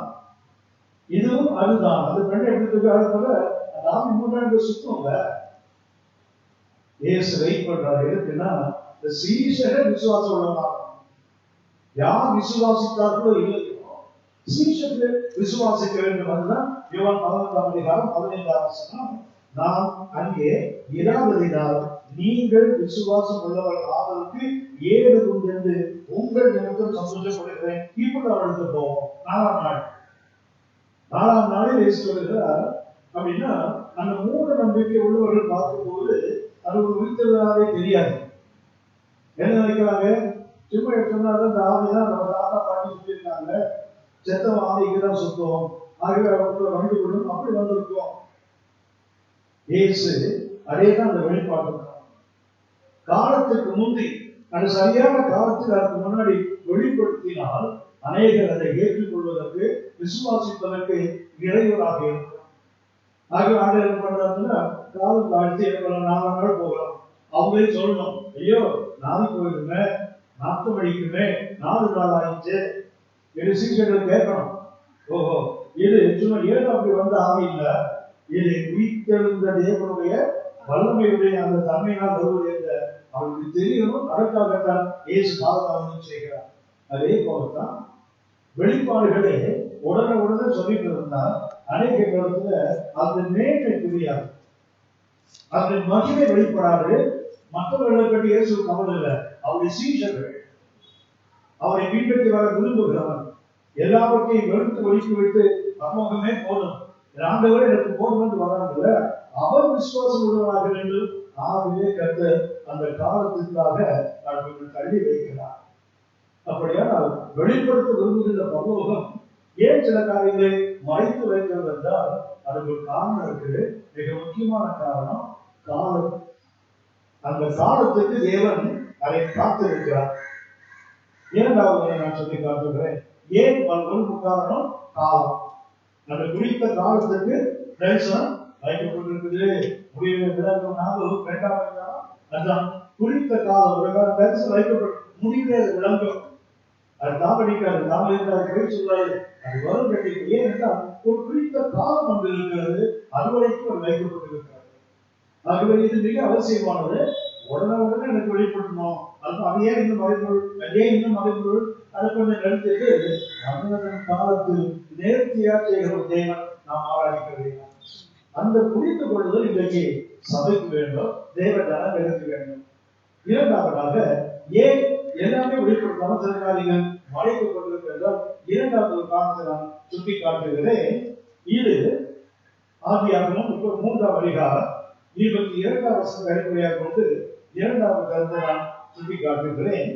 S1: இதுவும் அதுதான். அந்த பெண்ணை எடுத்துக்காக போல நாம 3 சுத்தம் இல்ல. இயேசு வெயிட் பண்றாரு. எதுக்குன்னா இந்த சீஷர்கள் விசுவாசம் உள்ளவங்க. யார் விசுவாசித்தார்களோ இல்லையோ சீஷர்கள் விசுவாசிக்க வேண்டும். அதுதான் யோவான் 11ஆம் அதிகாரம் 15ஆம் வசனம். நாம் அங்கே இராததினால் நீங்கள் விசுவாசம் உள்ளவர்கள் ஆவதற்கு ஏது உண்டு என்று உங்கள் நிமித்தம் சந்தோஷப்படுகிறேன். இப்படி அவர்களுக்கு போவோம். 4ஆம் நாளில் இயேசு சொல்கிறார். அப்படின்னா அந்த மூட நம்பிக்கை உள்ளவர்கள் பார்க்கும்போது அது ஒரு உயிர்த்ததாகவே தெரியாது. என்ன நினைக்கிறாங்க? சும்மா சொன்னாலும் இந்த ஆவிதான் நம்ம தாத்தா பாட்டி சொல்லியிருக்காங்க, செத்தவன் ஆவிக்கு தான் சுத்தம், ஆகவே அவங்க வந்து விடும், அப்படி வந்திருக்கோம். இயேசு அதேதான் அந்த வெளிப்பாடு. காலத்துக்கு முந்தி அந்த சரியான காலத்தில் அதற்கு முன்னாடி வெளிப்படுத்தினால் அநேகர் அதை ஏற்றுக்கொள்வதற்கு விசுவாசிப்பதற்கு இறைவராக இருக்கும். ஆகவே ஆண்டு என்ன பண்றாருன்னா காலம் தாழ்த்தி 4 நாள் போகலாம். அவங்களே சொல்லணும், ஐயோ நாளைக்கு போயிடுமே, நாட்டம் அடிக்குமே, 4 நாள் ஆயிடுச்சு. சீக்கிரம் கேட்கணும். ஓஹோ, இது சும்மா ஏதோ அப்படி வந்த ஆவி இல்ல, இது உயிர்த்தெழுந்த தேவனுடைய வல்லமையுடைய அந்த தன்மையினால் வருவது என்ற அவருக்கு தெரியணும். அதற்காகத்தான் இயேசு காலதாமதம் செய்கிறார். அதே போலத்தான் வெளிப்பாடுகளே உடனே சொல்லிட்டு இருந்தால் அநேக காலத்துல அந்த மேன்மை புரியாது, அந்த மகிமை வெளிப்படாது. மற்றவர்களை பற்றி இயேசு கவலை இல்லை. அவருடைய சீஷர்கள் அவரை பின்பற்றி வர விரும்புகிறவன் எல்லாவற்றையும் வெறுத்து ஒழித்து விட்டு பரலோகமே போதும், ஆண்டவரே எனக்கு போதும் என்று வராங்கல்ல, அவர் விசுவாசம் உள்ளவராக வேண்டும். ஆகவே கர்த்தர் அந்த காலத்திற்காக அவர்கள் தள்ளி வைக்கிறார். அப்படியானால் வெளிப்படுத்த விரும்புகின்ற பரலோகம் ஏன் சில காரியங்களை மறைத்து வைக்கிறது என்றால் அதுக்கு ஒரு காரணம் இருக்கு. மிக முக்கியமான காரணம் காலம். அந்த காலத்துக்கு தேவன் அதை காத்திருக்கிறார். இரண்டாவது நான் சொல்லி காட்டுகிறேன். ஏன் ஒரு காரணம் காலம். அந்த குறித்த காலத்துக்கு தரிசனம் வைக்கப்பட்டிருக்குது. முடிவு விளங்கும். 2வது அதுதான் குறித்த காலம். ஒரு காலம் தரிசனம் வைக்கப்பட்டு முடிவே அது விளங்கும். அது தாமடிக்காது, தாமதிக்காது சொல்லாது, அது வரும் கட்டிக்கு. ஏனென்றால் ஒரு குறித்த காலம் ஒன்று இருக்கிறது, அது வரைக்கும் அது வைக்கப்பட்டிருக்கிறது. ஆகவே இது மிக அவசியமானது. உடனே எனக்கு வெளிப்படுத்தணும். அது ஏன் இன்னும் மறைபொருள் அதை கொஞ்சம் நிறுத்திட்டு மனிதன் காலத்தில் நேர்த்தியா செய்கிற தேவன் நாம் ஆராதிக்க வேண்டும். அந்த புரிந்து கொள்ளுதல் இன்றைக்கு சபைக்கு வேண்டும், தேவ ஜனங்களுக்கு வேண்டும். இரண்டாவதாக ஏன் எல்லாமே வெளிப்படுத்தாமல் சில காரியங்கள் மறைக்கப்பட்டிருக்கிறார். இரண்டாவது ஒரு காரணத்தை நான் சுட்டி காட்டுகிறேன். இது ஆதியாகமம் 3ஆம் அதிகாரம் 22ஆம் வசனத்தை அடிப்படையாக கொண்டு இரண்டாவது கருத்தை நான் சுட்டி காட்டுகிறேன்.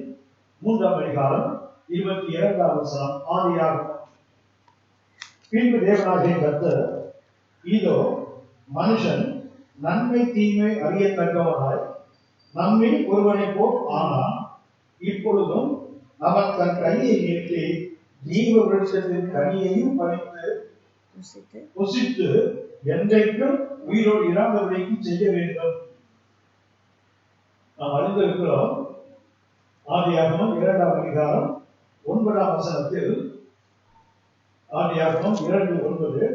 S1: 3ஆம் அதிகாரம் 22ஆம் வசனம் ஆதியாகமம். பின்பு தேவனாகிய கர்த்தர், இதோ மனுஷன் நன்மை தீமை அறியத்தக்கவனாய் நம்மில் ஒருவனை போல் ஆனான். இப்பொழுதும் அவன் தன் கையை நீட்டி ஜீவ விருட்சத்தின் கனியையும் பறித்து புசித்து என்றைக்கும் உயிரோடு இராதபடிக்கு செய்ய வேண்டும். நாம் அறிந்திருக்கிறோம். ஆதியாகமம் 2ஆம் அதிகாரம் 9ஆம் வசனத்தில், ஆதியாகமம் 2:9,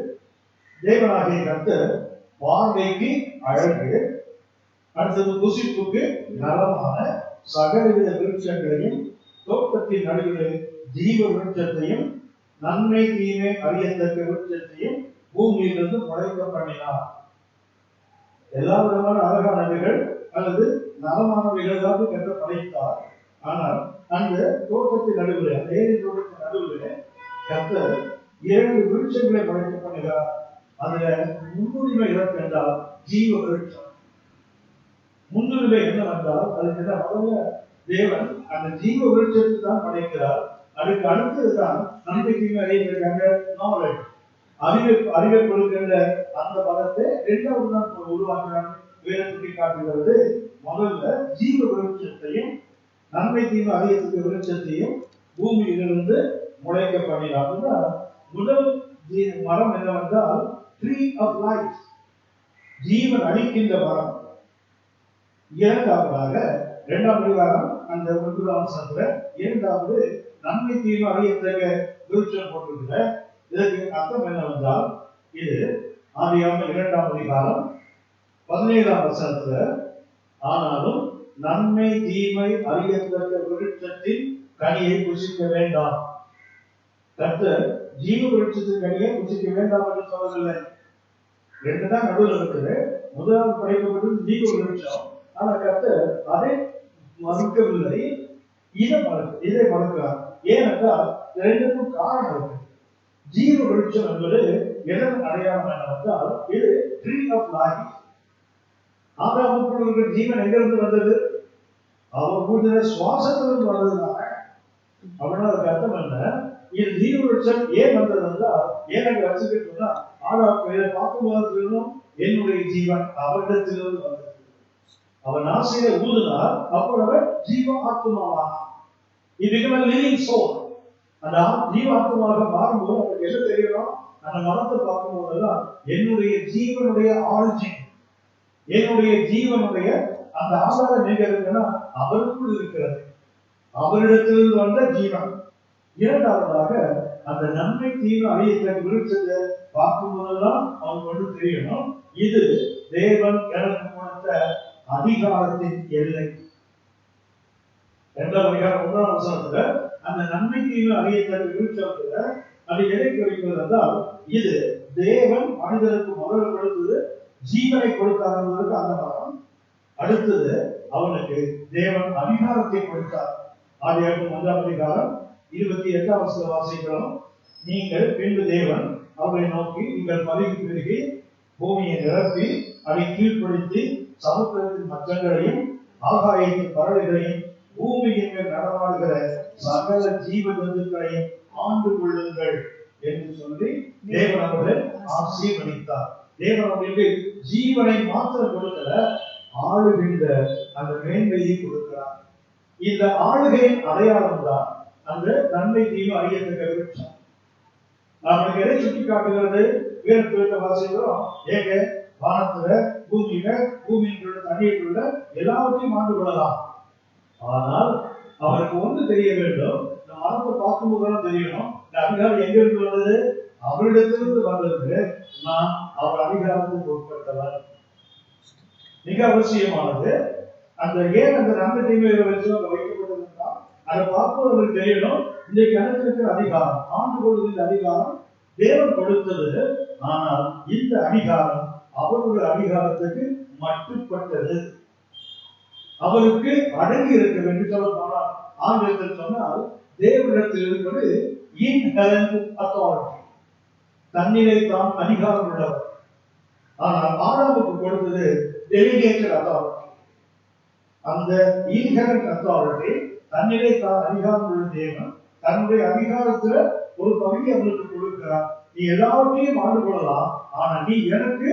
S1: தேவனாகிய கர்த்தர் பார்வைக்கு அழகு, அடுத்தது புசிப்புக்கு நலமான சகலவித விருட்சங்களையும் தோட்டத்தின் நடுவில் ஜீவ விருட்சத்தையும் நன்மை தீமை அறியத்தக்க விருட்சத்தையும் பூமியிலிருந்து முளைக்க பண்ணினார். எல்லா விதமான அழகானவைகள் அல்லது நலமானவைகளாக கற்று படைத்தார். ஆனால் அந்த தோட்டத்தின் நடுவில், அந்த ஏரி தோட்டத்தின் நடுவில் கர்த்தர் 2 விருட்சங்களை படைக்க பண்ணுகிறார். அதுல முன்னுரிமை என்றால் ஜீவ விருட்சம். முன்னுரிமை என்னவென்றால் அதுக்கு முதல்ல தேவன் அந்த ஜீவ விருட்சத்தை தான் படைக்கிறார். அதுக்கு அடுத்ததுதான் நன்மை தீமை அறியத்தக்க நாலேஜ், அறிவை கொடுக்கின்ற அந்த பதத்தை இரண்டாவது தான் உருவாக்குறாங்க. வேதத்தை காட்டுகிறது. முதல்ல ஜீவ விருட்சத்தையும் நன்மை தீமை அறியத்தக்க விருட்சத்தையும் பூமியிலிருந்து முளைக்க பண்ணினார். முதல் மரம் என்னவென்றால் ட்ரீ ஆஃப் லைஃப், ஜீவன் அளிக்கின்ற மரம். இரண்டாவதாக 2ஆம் அதிகாரம் அந்த 1ஆம் வசனத்துல இரண்டாவது நன்மை தீமை அறியத்தக்க விருட்சம் போட்டிருக்கிற. இதற்கு அர்த்தம் என்னவென்றால், இது ஆதியாகமம் 2ஆம் அதிகாரம் 17ஆம் வசனத்துல, ஆனாலும் நன்மை தீமை அறியத்தக்க விருட்சத்தின் கனியை புசிக்க வேண்டாம். கர்த்தர் ஜீவ விருட்சத்தின் கனியை புசிக்க வேண்டாம் என்று சொல்லவில்லை. 2 தான் நடுவில் இருக்குது. முதலாவது படைக்கப்பட்டது ஜீவ விருட்சம். ஆனா கர்த்தர் அதை மறுக்கவில்லை, இதை மறுக்கிறார். ஏனென்றால் 2க்கும் காரணம் இருக்கு. ஜீவ விருட்சம் என்பது எதன் அடையாளம் என்னவென்றால், இது ட்ரீ ஆஃப் லைஃப். ஆதாமுக்குள் இருக்கிற ஜீவன் எங்கிருந்து வந்தது? அவர் கூடிய சுவாசத்திலிருந்து வந்ததுனால. அப்படின்னா அதுக்கு அர்த்தம் என்ன? இது ஜீவ விருட்சம் ஏன் வந்தது என்றால், ஏனென்று வச்சுக்கிட்டோம்னா, ஆதாம் இதை பார்க்கும்போது என்னுடைய ஜீவன் அவரிடத்திலிருந்து வந்தது. அவன் ஆசையை ஊதினார், அப்போ அவர் ஜீவ ஆத்மாவானார். அந்த ஜீவ ஆத்மாவாக மாறும்போது அவருக்கு என்ன தெரியணும்? அந்த மரத்தை பார்க்கும் போதெல்லாம் என்னுடைய ஜீவனுடைய ஆரிஜின், என்னுடைய ஜீவனுடைய அந்த ஆதாரம் எங்க இருக்குன்னா அவருக்குள் இருக்கிறது, அவரிடத்திலிருந்து வந்த ஜீவன். இரண்டாவதாக அந்த நன்மை தீமை அறியத்தக்க விருட்சத்தை பார்க்கும் போதெல்லாம் அவனுக்கு ஒன்று தெரியணும், இது தேவன் எனக்கு கொடுத்த அதிகாரத்தின் எல்லை. 2ஆம் அதிகாரம் 1ஆம் வசனத்துல அந்த நன்மை தீமை அறியத்தக்க விருட்சத்துல அது எதை குறிக்கிறது என்றால், இது தேவன் மனிதனுக்கு முதல்ல கொடுத்தது ஜீவனை கொடுத்தார் என்பதற்கு அந்த மரம். அடுத்தது அவனுக்கு தேவன் அதிகாரத்தை கொடுத்தார். ஆதியாகமம் 1ஆம் அதிகாரம் 28ஆம் வசனத்தை வாசிக்கிறோம். நீங்கள் பின்பு தேவன் அவரை நோக்கி, நீங்கள் பலுகி பெருகி பூமியை நிரப்பி அதை கீழ்ப்படுத்தி சமுத்திரத்தின் மச்சங்களையும் ஆகாயத்தின் பறவைகளையும் பூமியின் மேல் நடமாடுகிற சகல ஜீவ ஜந்துக்களையும் ஆண்டு கொள்ளுங்கள் என்று சொல்லி தேவன் அவர்களை ஆசீர்வதித்தார். தேவன் அவர்களுக்கு ஜீவனை மாத்திரம் கொடுக்கல, ஆளுகின்ற அந்த மேன்மையை கொடுக்கிறார். இந்த ஆளுகையின் அடையாளம் தான் அந்த நன்மை தீமை அறியத்தக்க விருட்சம். நமக்கு எதை சுட்டி காட்டுகிறது? வேதத்தை வாசிக்கிறோம். ஏக வானத்துல பூமியில பூமியினுள்ள தண்ணீருக்குள்ள எல்லாவற்றையும் ஆண்டு கொள்ளலாம். ஆனால் அவருக்கு ஒன்று தெரிய வேண்டும், இந்த மரத்தை பார்க்கும் போதெல்லாம் தெரியணும், இந்த அதிகாரம் எங்க இருந்து வந்தது? அவரிடத்திலிருந்து வந்தது. நான் அவர் அதிகாரத்துக்கு உட்பட்டவர். மிக அவசியமானது. அந்த ஏன் அந்த நன்மை தீமைகளை வச்சு அங்க வைக்கப்பட்டதுன்னா அதை பார்ப்பவர்களுக்கு தெரியணும். இன்றைக்கு அனுப்பியிருக்கிற அதிகாரம், ஆண்டு கொள்கின்ற அதிகாரம் தேவன் கொடுத்தது. ஆனால் இந்த அதிகாரம் அவருடைய அதிகாரத்துக்கு மட்டுப்பட்டது, அவருக்கு அடங்கி இருக்க வேண்டும். சொல்ல போனால் ஆங்கிலத்தில் சொன்னால் தேவனிடத்தில் இருப்பது இன்ஹெரண்ட் அத்தாரிட்டி, தன்னிலை தான் அதிகாரம் உள்ளவர். ஆனால் ஆதாமுக்கு கொடுத்தது டெலிகேட்டட் அத்தாரிட்டி. அந்த இன்ஹெரண்ட் அத்தாரிட்டி, தன்னிலை தான் அதிகாரம் உள்ள தேவன் தன்னுடைய அதிகாரத்துல ஒரு பகுதி அவனுக்கு கொடுக்கிறார். நீ எல்லாவற்றையும் ஆண்டு கொள்ளலாம், ஆனா நீ எனக்கு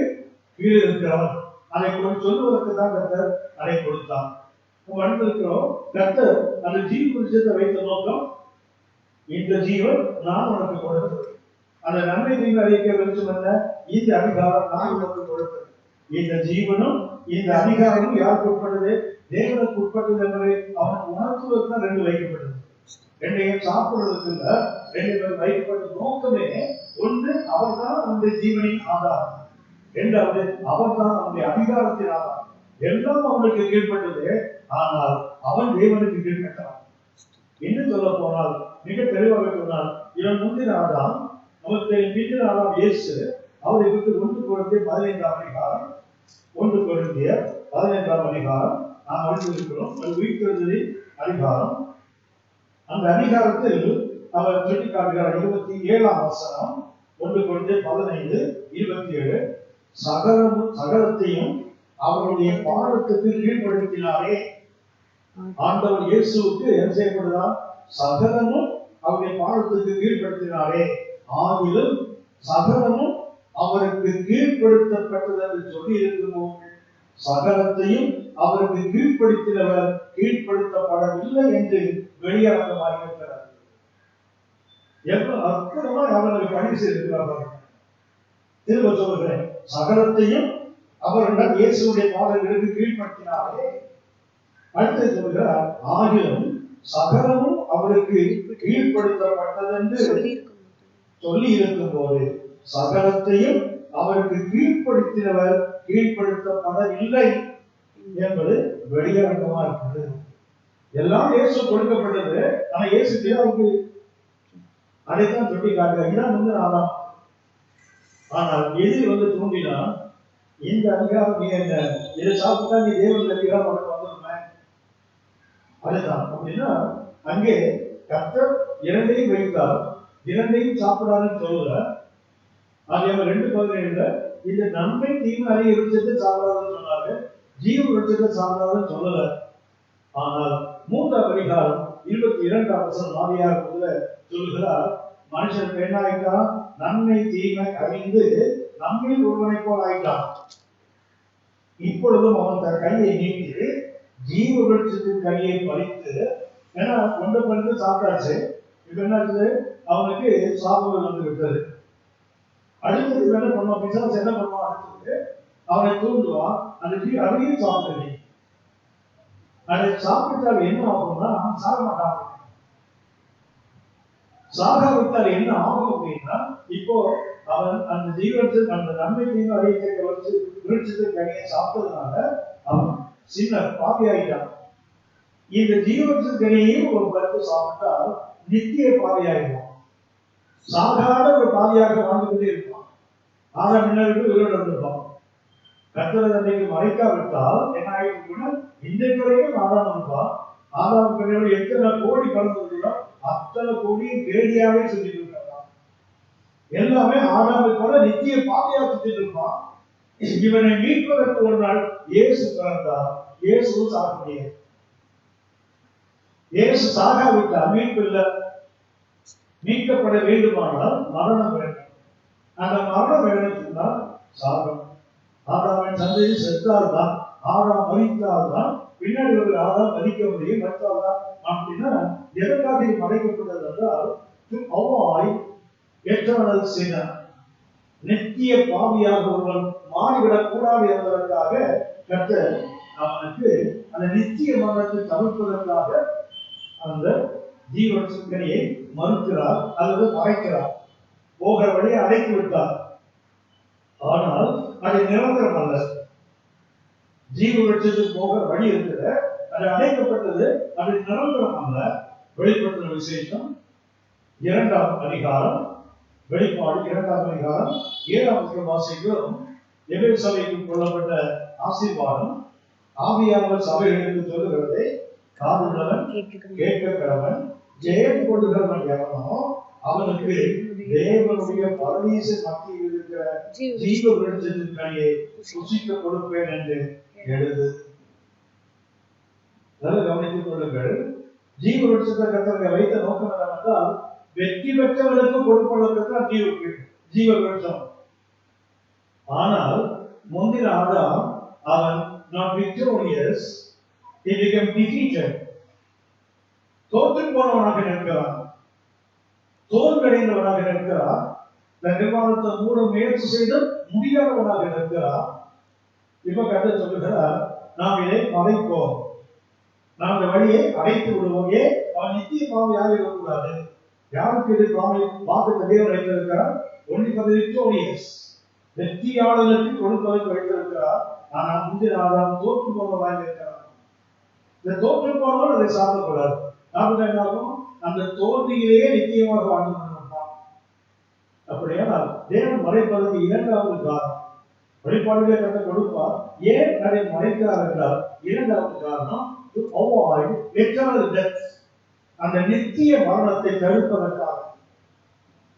S1: கீழே இருக்கிறவன். அதை சொல்லுவதற்கு தான் கர்த்தர் அதை கொடுத்தான். அடுத்திருக்கிறோம், கர்த்தர் அந்த ஜீவ விஷயத்தை வைத்த நோக்கம், இந்த ஜீவன் நான் உனக்கு கொடுத்தது. அந்த நன்மை தீமை அறிவிக்க வெளிச்சம் என்ன? இந்த அதிகாரம் நான் உனக்கு கொடுத்தது. இந்த ஜீவனும் இந்த அதிகாரமும் யாருக்கு உட்பட்டது? தேவனுக்கு உட்பட்டது என்பதை அவனுக்கு உணர்த்துவதற்கு தான் ரெண்டு வைக்கப்பட்டது. ரெண்டையும் சாப்பிடுவதற்கு இல்ல, ரெண்டு பேர் வைக்கப்பட்ட நோக்கமே ஒன்று, அவர் தான் அவனுடைய ஜீவனின் ஆதாரம். இரண்டாவது, அவர் தான் அவனுடைய அதிகாரத்தின் ஆதாரம். எல்லாம் அவனுக்கு கீழ்பட்டது, ஆனால் அவன் தேவனுக்கு கீழ்பட்டான். இன்னும் சொல்ல போனால், மிக தெளிவாக சொன்னால், இவன் முந்தின ஆதாம், நமக்கு பிந்தின ஆதாம் இயேசு. அவரை விட்டு 1 கொரிந்தியர் 15ஆம் அதிகாரம், 1 கொரிந்தியர் 15ஆம் அதிகாரம் நாம் அறிந்திருக்கிறோம். அது உயிர்த்தெழுதலின் அதிகாரம். அந்த அதிகாரத்தில் அவர் சுட்டிக்காட்டுகிறார் 27ஆம் வசனம், 1 கொரிந்தியர் 15:27. சகலத்தையும் அவருடைய பாதத்துக்கு கீழ்ப்படுத்தினாரே. ஆண்டவர் இயேசுவுக்கு என்ன செய்யப்படுதா? சகலமும் அவருடைய பாதத்துக்கு கீழ்ப்படுத்தினாரே, ஆகிலும் சகலமும் அவருக்கு கீழ்ப்படுத்தப்பட்டது என்று சொல்லி இருக்கும்போது, சகலத்தையும் அவருக்கு கீழ்ப்படுத்தினவர் கீழ்ப்படுத்தப்படவில்லை என்று வெளியாக்கமாயிருக்கிறார். எவ்வளவு அற்புதமா அவர்கள் பணி செய்திருக்கிறார்கள். திரும்ப சொல்கிறேன், சகலத்தையும் அவர்கள் இயேசுடைய பாதங்களுக்கு கீழ்ப்படுத்தினாரே. அடுத்து சொல்கிறார், ஆகிலும் சகலமும் அவருக்கு கீழ்ப்படுத்தப்பட்டது என்று சொல்லி இருக்கும் போது, சகலத்தையும் அவருக்கு கீழ்ப்படுத்தினவர் கீழ்ப்படுத்தப்படவில்லை என்பது வெளியரங்கமா இருக்கிறது. எல்லாம் இயேசு கொடுக்கப்பட்டது, ஆனா இயேசு பிதாவுக்கு அதைத்தான் சுட்டி காட்டுகிறார். இதான் வந்து ஆதாம். ஆனால் எதிரி தூண்டினா, இந்த அதிகாரம் நீ என்ன, இதை சாப்பிட்டா நீ தேவனுடைய அதிகாரம் உனக்கு வந்துருமே. அதுதான் அப்படின்னா அங்கே கர்த்தர் இரண்டையும் வைத்தார், இரண்டையும் சாப்பிடாதுன்னு சொல்லல. அதே 2:17 இந்த நன்மை தீமை அறிய விருட்சத்தை சாப்பிடாதுன்னு சொன்னாரு, ஜீவ விருட்சத்தை சாப்பிடாதுன்னு சொல்லல. ஆனால் 3ஆம் அதிகாரம் 22ஆம் வசனம் ஆதியாகமத்துல சொல்கிறார், மனுஷன் பெண்ணாயிட்டான், நன்மை தீமை அறிந்து நம்மில் ஒருவனை போல் ஆயிட்டான். இப்பொழுதும் அவன் தன் கையை நீட்டி ஜீவ விருட்சத்தின் கையை பறித்து, ஏன்னா கொண்டு பறித்து சாப்பிட்டாச்சு, இப்ப என்னாச்சு, அவனுக்கு சாபங்கள் வந்து விட்டது. அடுத்தது என்ன பண்ணுவான்? பிசாசு என்ன பண்ணுவான்? அடுத்தது அவனை தூண்டுவான், அந்த அதையும் சாப்பிட்டு அதை சாப்பிட்டால் என்ன ஆகும்னா சாக மாட்டான். சாகாவிட்டால் என்ன ஆகும் அப்படின்னா, இப்போ அவன் அந்த ஜீவத்தில் அந்த நன்மை தீமை அறிவிக்க வச்சு விருட்சத்தின் கனியை சாப்பிட்டதுனால அவன் சின்ன பாவி ஆயிட்டான். இந்த ஜீவத்தின் கனியையும் ஒரு பருத்து சாப்பிட்டால் நித்திய பாவி ஆயிடுவான். சாதாரண ஒரு பாவியாக வாழ்ந்து கொண்டே இருப்பான். ஆதாம் முன்னாடி உயிரோடு இருந்திருப்பான். கர்த்தர் அன்னைக்கு மறைக்காவிட்டால் என்ன ஆயிடுச்சுன்னா, இன்றைக்கு வரைக்கும் ஆதாம் இருப்பான். ஆதாம் கனியோட எத்தனை கோடி கலந்துருக்கிறோம், அத்தனை கோடி வேடியாவே சுத்திட்டு இருக்கான். எல்லாமே ஆதாமை போல நித்திய பாதையா சுத்திட்டு இருப்பான். இவனை மீட்பதற்கு ஒரு நாள் இயேசு பிறந்தார். இயேசு சாக முடியாது. இயேசு சாகாவிட்டால் மீட்பு இல்லை. மீட்கப்பட வேண்டுமானால் மரணம் வேண்டும். அந்த மரணம் வேணும்னா சாகம். ஆதாமின் சந்ததி செத்தால்தான், ஆதாம் மரித்தால்தான் பின்னாடி ஒரு ஆதாம் மதிக்க முடியும். மறுத்தால்தான் அப்படின்னா எதற்காக இது மறைக்கப்பட்டது என்றால், அவ்வாய் எட்டர்னல் சின்னர், நித்திய பாவியாக ஒருவன் மாறிவிடக் கூடாது என்பதற்காக கர்த்தர் அவனுக்கு அந்த நித்திய மரணத்தை தவிர்ப்பதற்காக அந்த ஜீவ சிந்தனையை மறுக்கிறார் அல்லது மறைக்கிறார். போகிற வழியை அடைத்து விட்டார். ஆனால் அது நிரந்தரம் அல்ல. ஜீவ விருட்சத்துக்கு போக வழி இருக்குது, அது அடைக்கப்பட்டது, அது நிரந்தரம் அல்ல. வெளிப்படுத்தின விசேஷம் 2ஆம் அதிகாரம், வெளிப்பாடு 2ஆம் அதிகாரம் 7ஆம் வாசிக்கிறோம். எபேசு சபைக்கு கொள்ளப்பட்ட ஆசீர்வாதம், ஆவியானவர் சபைகளுக்கு சொல்லுகிறதை காதுள்ளவன் கேட்க கடவன். ஜெயம் கொள்ளுகிறவன் எவனோ அவனுக்கு தேவனுடைய பரதீச மத்தியில் இருக்கிற ஜீவ விருட்சத்தின் கனியை ருசிக்க கொடுப்பேன் என்று எழுது. கவனித்துக் கொள்ளுங்கள். ஜீவ விருட்சத்தை கர்த்தர் வைத்த நோக்கம் என்னவென்றால், வெற்றி பெற்றவர்களுக்கு கொடுப்பதற்கு ஜீவ விருட்சம். ஆனால் முந்தின ஆதாம் அவன் not victorious, he became defeated. தோற்று போனவனாக நிற்கிறான், தோல்வடைந்தவனாக நிற்கிறான், நிர்வாணத்தை மூட முயற்சி செய்து முடியாதவனாக நிற்கிறான். இப்ப கர்த்தர் சொல்லுகிறார், நாம் இதை மறைப்போம், நாம் இந்த வழியை அடைத்து விடுவோம். ஏன்? அவன் நித்திய பாவம் யாரும் இருக்கக்கூடாது. யாருக்கு இது பாவத்தை தேவன் வைத்திருக்கிறார்? ஒன்லி ஃபார் தி விக்டோரியஸ், வெற்றியாளர்களுக்கு கொடுப்பதற்கு வைத்திருக்கிறார். ஆனால் முந்தின ஆதாம் தோற்று போனவனாக இருக்கிறான். இந்த தோற்று போனவன் அதை சாப்பிடக்கூடாது. சாப்பிட்டாலும் அந்த தோல்வியிலேயே நிச்சயமாக வாழ்ந்து கொண்டிருப்பான். அப்படியானால் தேவன் மறைப்பதற்கு 2வது காரணம், வெளிப்பாடுகளை கட்ட கொடுப்பார். ஏன் அதை மறைக்கிறார் என்றால், 2வது காரணம் to avoid eternal death, அந்த நித்திய மரணத்தை தடுப்பதற்காக,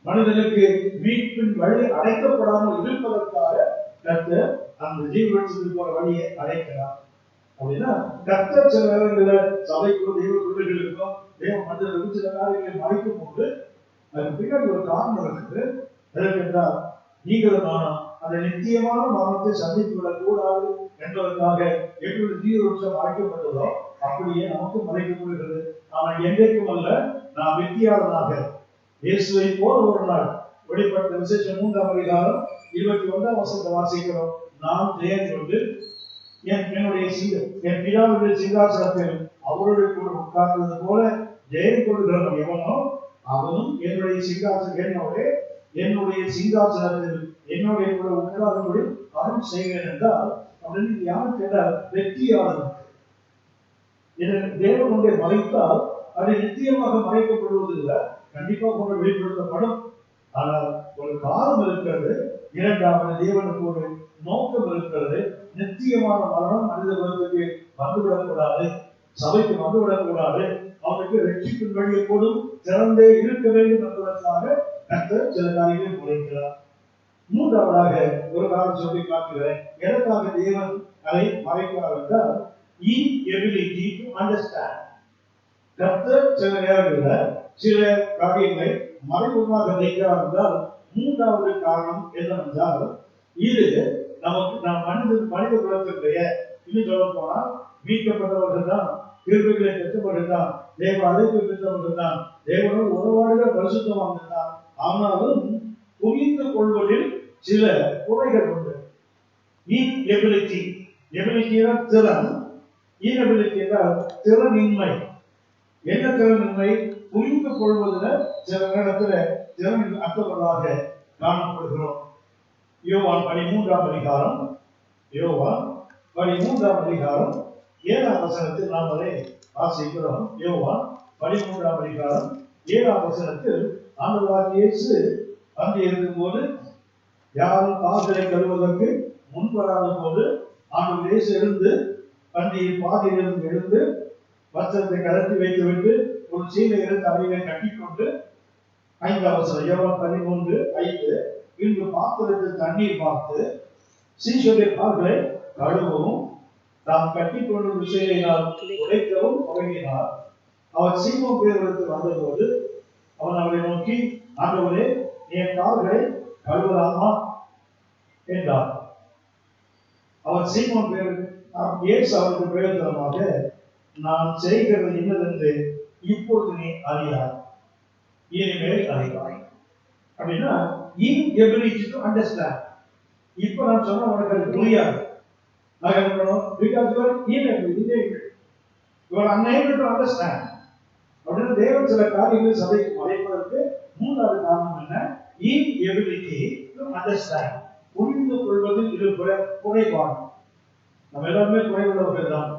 S1: மனிதனுக்கு மீட்பின் வழி அடைக்கப்படாமல் இருப்பதற்காக கர்த்தர் அந்த ஜீவவிருட்சத்துக்கு போற வழியை அடைக்கிறார். அப்படின்னா கர்த்தர் சில நேரங்களில் சபைக்கும் தெய்வ பிள்ளைகளுக்கும் தேவ மனிதர்களுக்கும் சில காரியங்களை மறைக்கும் போது அதுக்கு பின்னாடி ஒரு காரணம் இருக்குது. எதற்கென்றால், நீங்களும் நானும் அந்த நித்தியமான மரணத்தை சந்தித்து விடக் கூடாது என்பதற்காக எப்படி ஜீவவிருட்சம் மறைக்கப்பட்டதோ அப்படியே நமக்கு மறைக்கப்படுகிறது. ஆனால் என்றைக்கும் அல்ல, நாம் வெற்றியாளனாக இயேசுவை போல ஒரு நாள். வெளிப்பட்ட விசேஷம் 3ஆம் அதிகாரம் 21ஆம் வசனத்தை வாசிக்கிறோம். நான் ஜெயம் கொண்டு என் பிதாவுடைய சிங்காசனத்தில் அவருடைய கூட உட்கார்ந்தது போல ஜெயம் கொள்கிறவன் எவனோ அவனும் என்னுடைய சிங்காசனத்தில் என்னுடைய கூட உட்கார்ந்தபடி அருள் செய்வேன் என்றால், அப்படின்னு யார் கேட்டால் வெற்றியாளர். தேவனுடைய மறைத்தால் அது நிச்சயமாக மறைக்கப்படுவதில்லை, கண்டிப்பாக கொண்டு வெளிப்படுத்தப்படும். ஆனால் ஒரு காலம் இருக்கிறது, 2வது தேவனுக்கு ஒரு நோக்கம் இருக்கிறது. நிச்சயமான மரணம் மனித குலத்துக்கு வந்துவிடக்கூடாது, சபைக்கு வந்துவிடக்கூடாது, அவனுக்கு ரட்சிப்பின் வழியை போடும் திறந்தே இருக்க வேண்டும் என்பதற்காக கர்த்தர் சில காரியங்களை முறைக்கிறார். 3வதாக ஒரு காரணம் சொல்லி காட்டுகிறேன். எதற்காக தேவன் அதை மறைக்கிறார் என்றால், inability to understand. கர்த்தர் சில நேரங்களில் சில காரியங்களை மறைமுகமாக வைக்கிறார் என்றால், 3வது காரணம் என்னவென்றால், இது நமக்கு மனித குலத்தினுடைய, இன்னும் சொல்ல போனால் மீட்கப்பட்டவர்கள் தான், கிருபைகளை பெற்றவர்கள் தான், தேவ அழைப்பு பெற்றவர்கள் தான், தேவனோடு உறவாடுகிற பரிசுத்தவான்கள் தான். ஆனாலும் புரிந்து கொள்வதில் சில குறைகள் உண்டு. inability, எபிலிட்டி திறன், inability என்றால் திறனின்மை. என்ன திறனின்மை? புரிந்து கொள்வதில் சில நேரத்தில் திறன் அற்றவர்களாக காணப்படுகிறோம். யோவான் 13ஆம் அதிகாரம் 7ஆம் வசனத்தில் நாம் அதை வாசிக்கிறோம். யோவான் 13ஆம் அதிகாரம் 7ஆம் வசனத்தில் ஆண்டவராகிய இயேசு அங்கே இருக்கும்போது, யாரும் கால்களை கழுவதற்கு முன்வராத போது ஆண்டவர் இயேசு எழுந்து பண்டிகை பாதையிலிருந்து எழுந்து வஸ்திரத்தை கலத்தி வைத்துவிட்டு ஒரு சீலை எடுத்து அவைகளை கட்டிக்கொண்டு, 5ஆம் வசனம் யோவான் 13:5, இன்று பாத்திரத்தில் தண்ணீர் பார்த்து சீஷருடைய கால்களை கழுவவும் தாம் கட்டிக்கொண்டு விஷயினால் உடைக்கவும் தொடங்கினார். அவர் சீமோன் பேதுருவிற்கு வந்தபோது அவன் அவரை நோக்கி, ஆண்டவரே, என் கால்களை கழுவலாமா என்றார். அவர் சீமோன் பேதுரு இயேசு அவருக்கு பிரயோஜனமாக, நான் செய்கிறது என்னதென்று இப்பொழுது நீ அறியாய், இனிமேல் அறிவாய். அப்படின்னா inability to understand. இப்ப நான் சொன்ன உனக்கு அது புரியாது. Because you are inable, you are unable to understand. அப்படின்னு தேவன் சில காரியங்களை சபைக்கு மறைப்பதற்கு 3வது காரணம் என்ன? inability to understand. புரிந்து கொள்வதில் இருக்கிற குறைபாடு. நம்ம எல்லாருமே குறைவுள்ளவர்கள் தான்,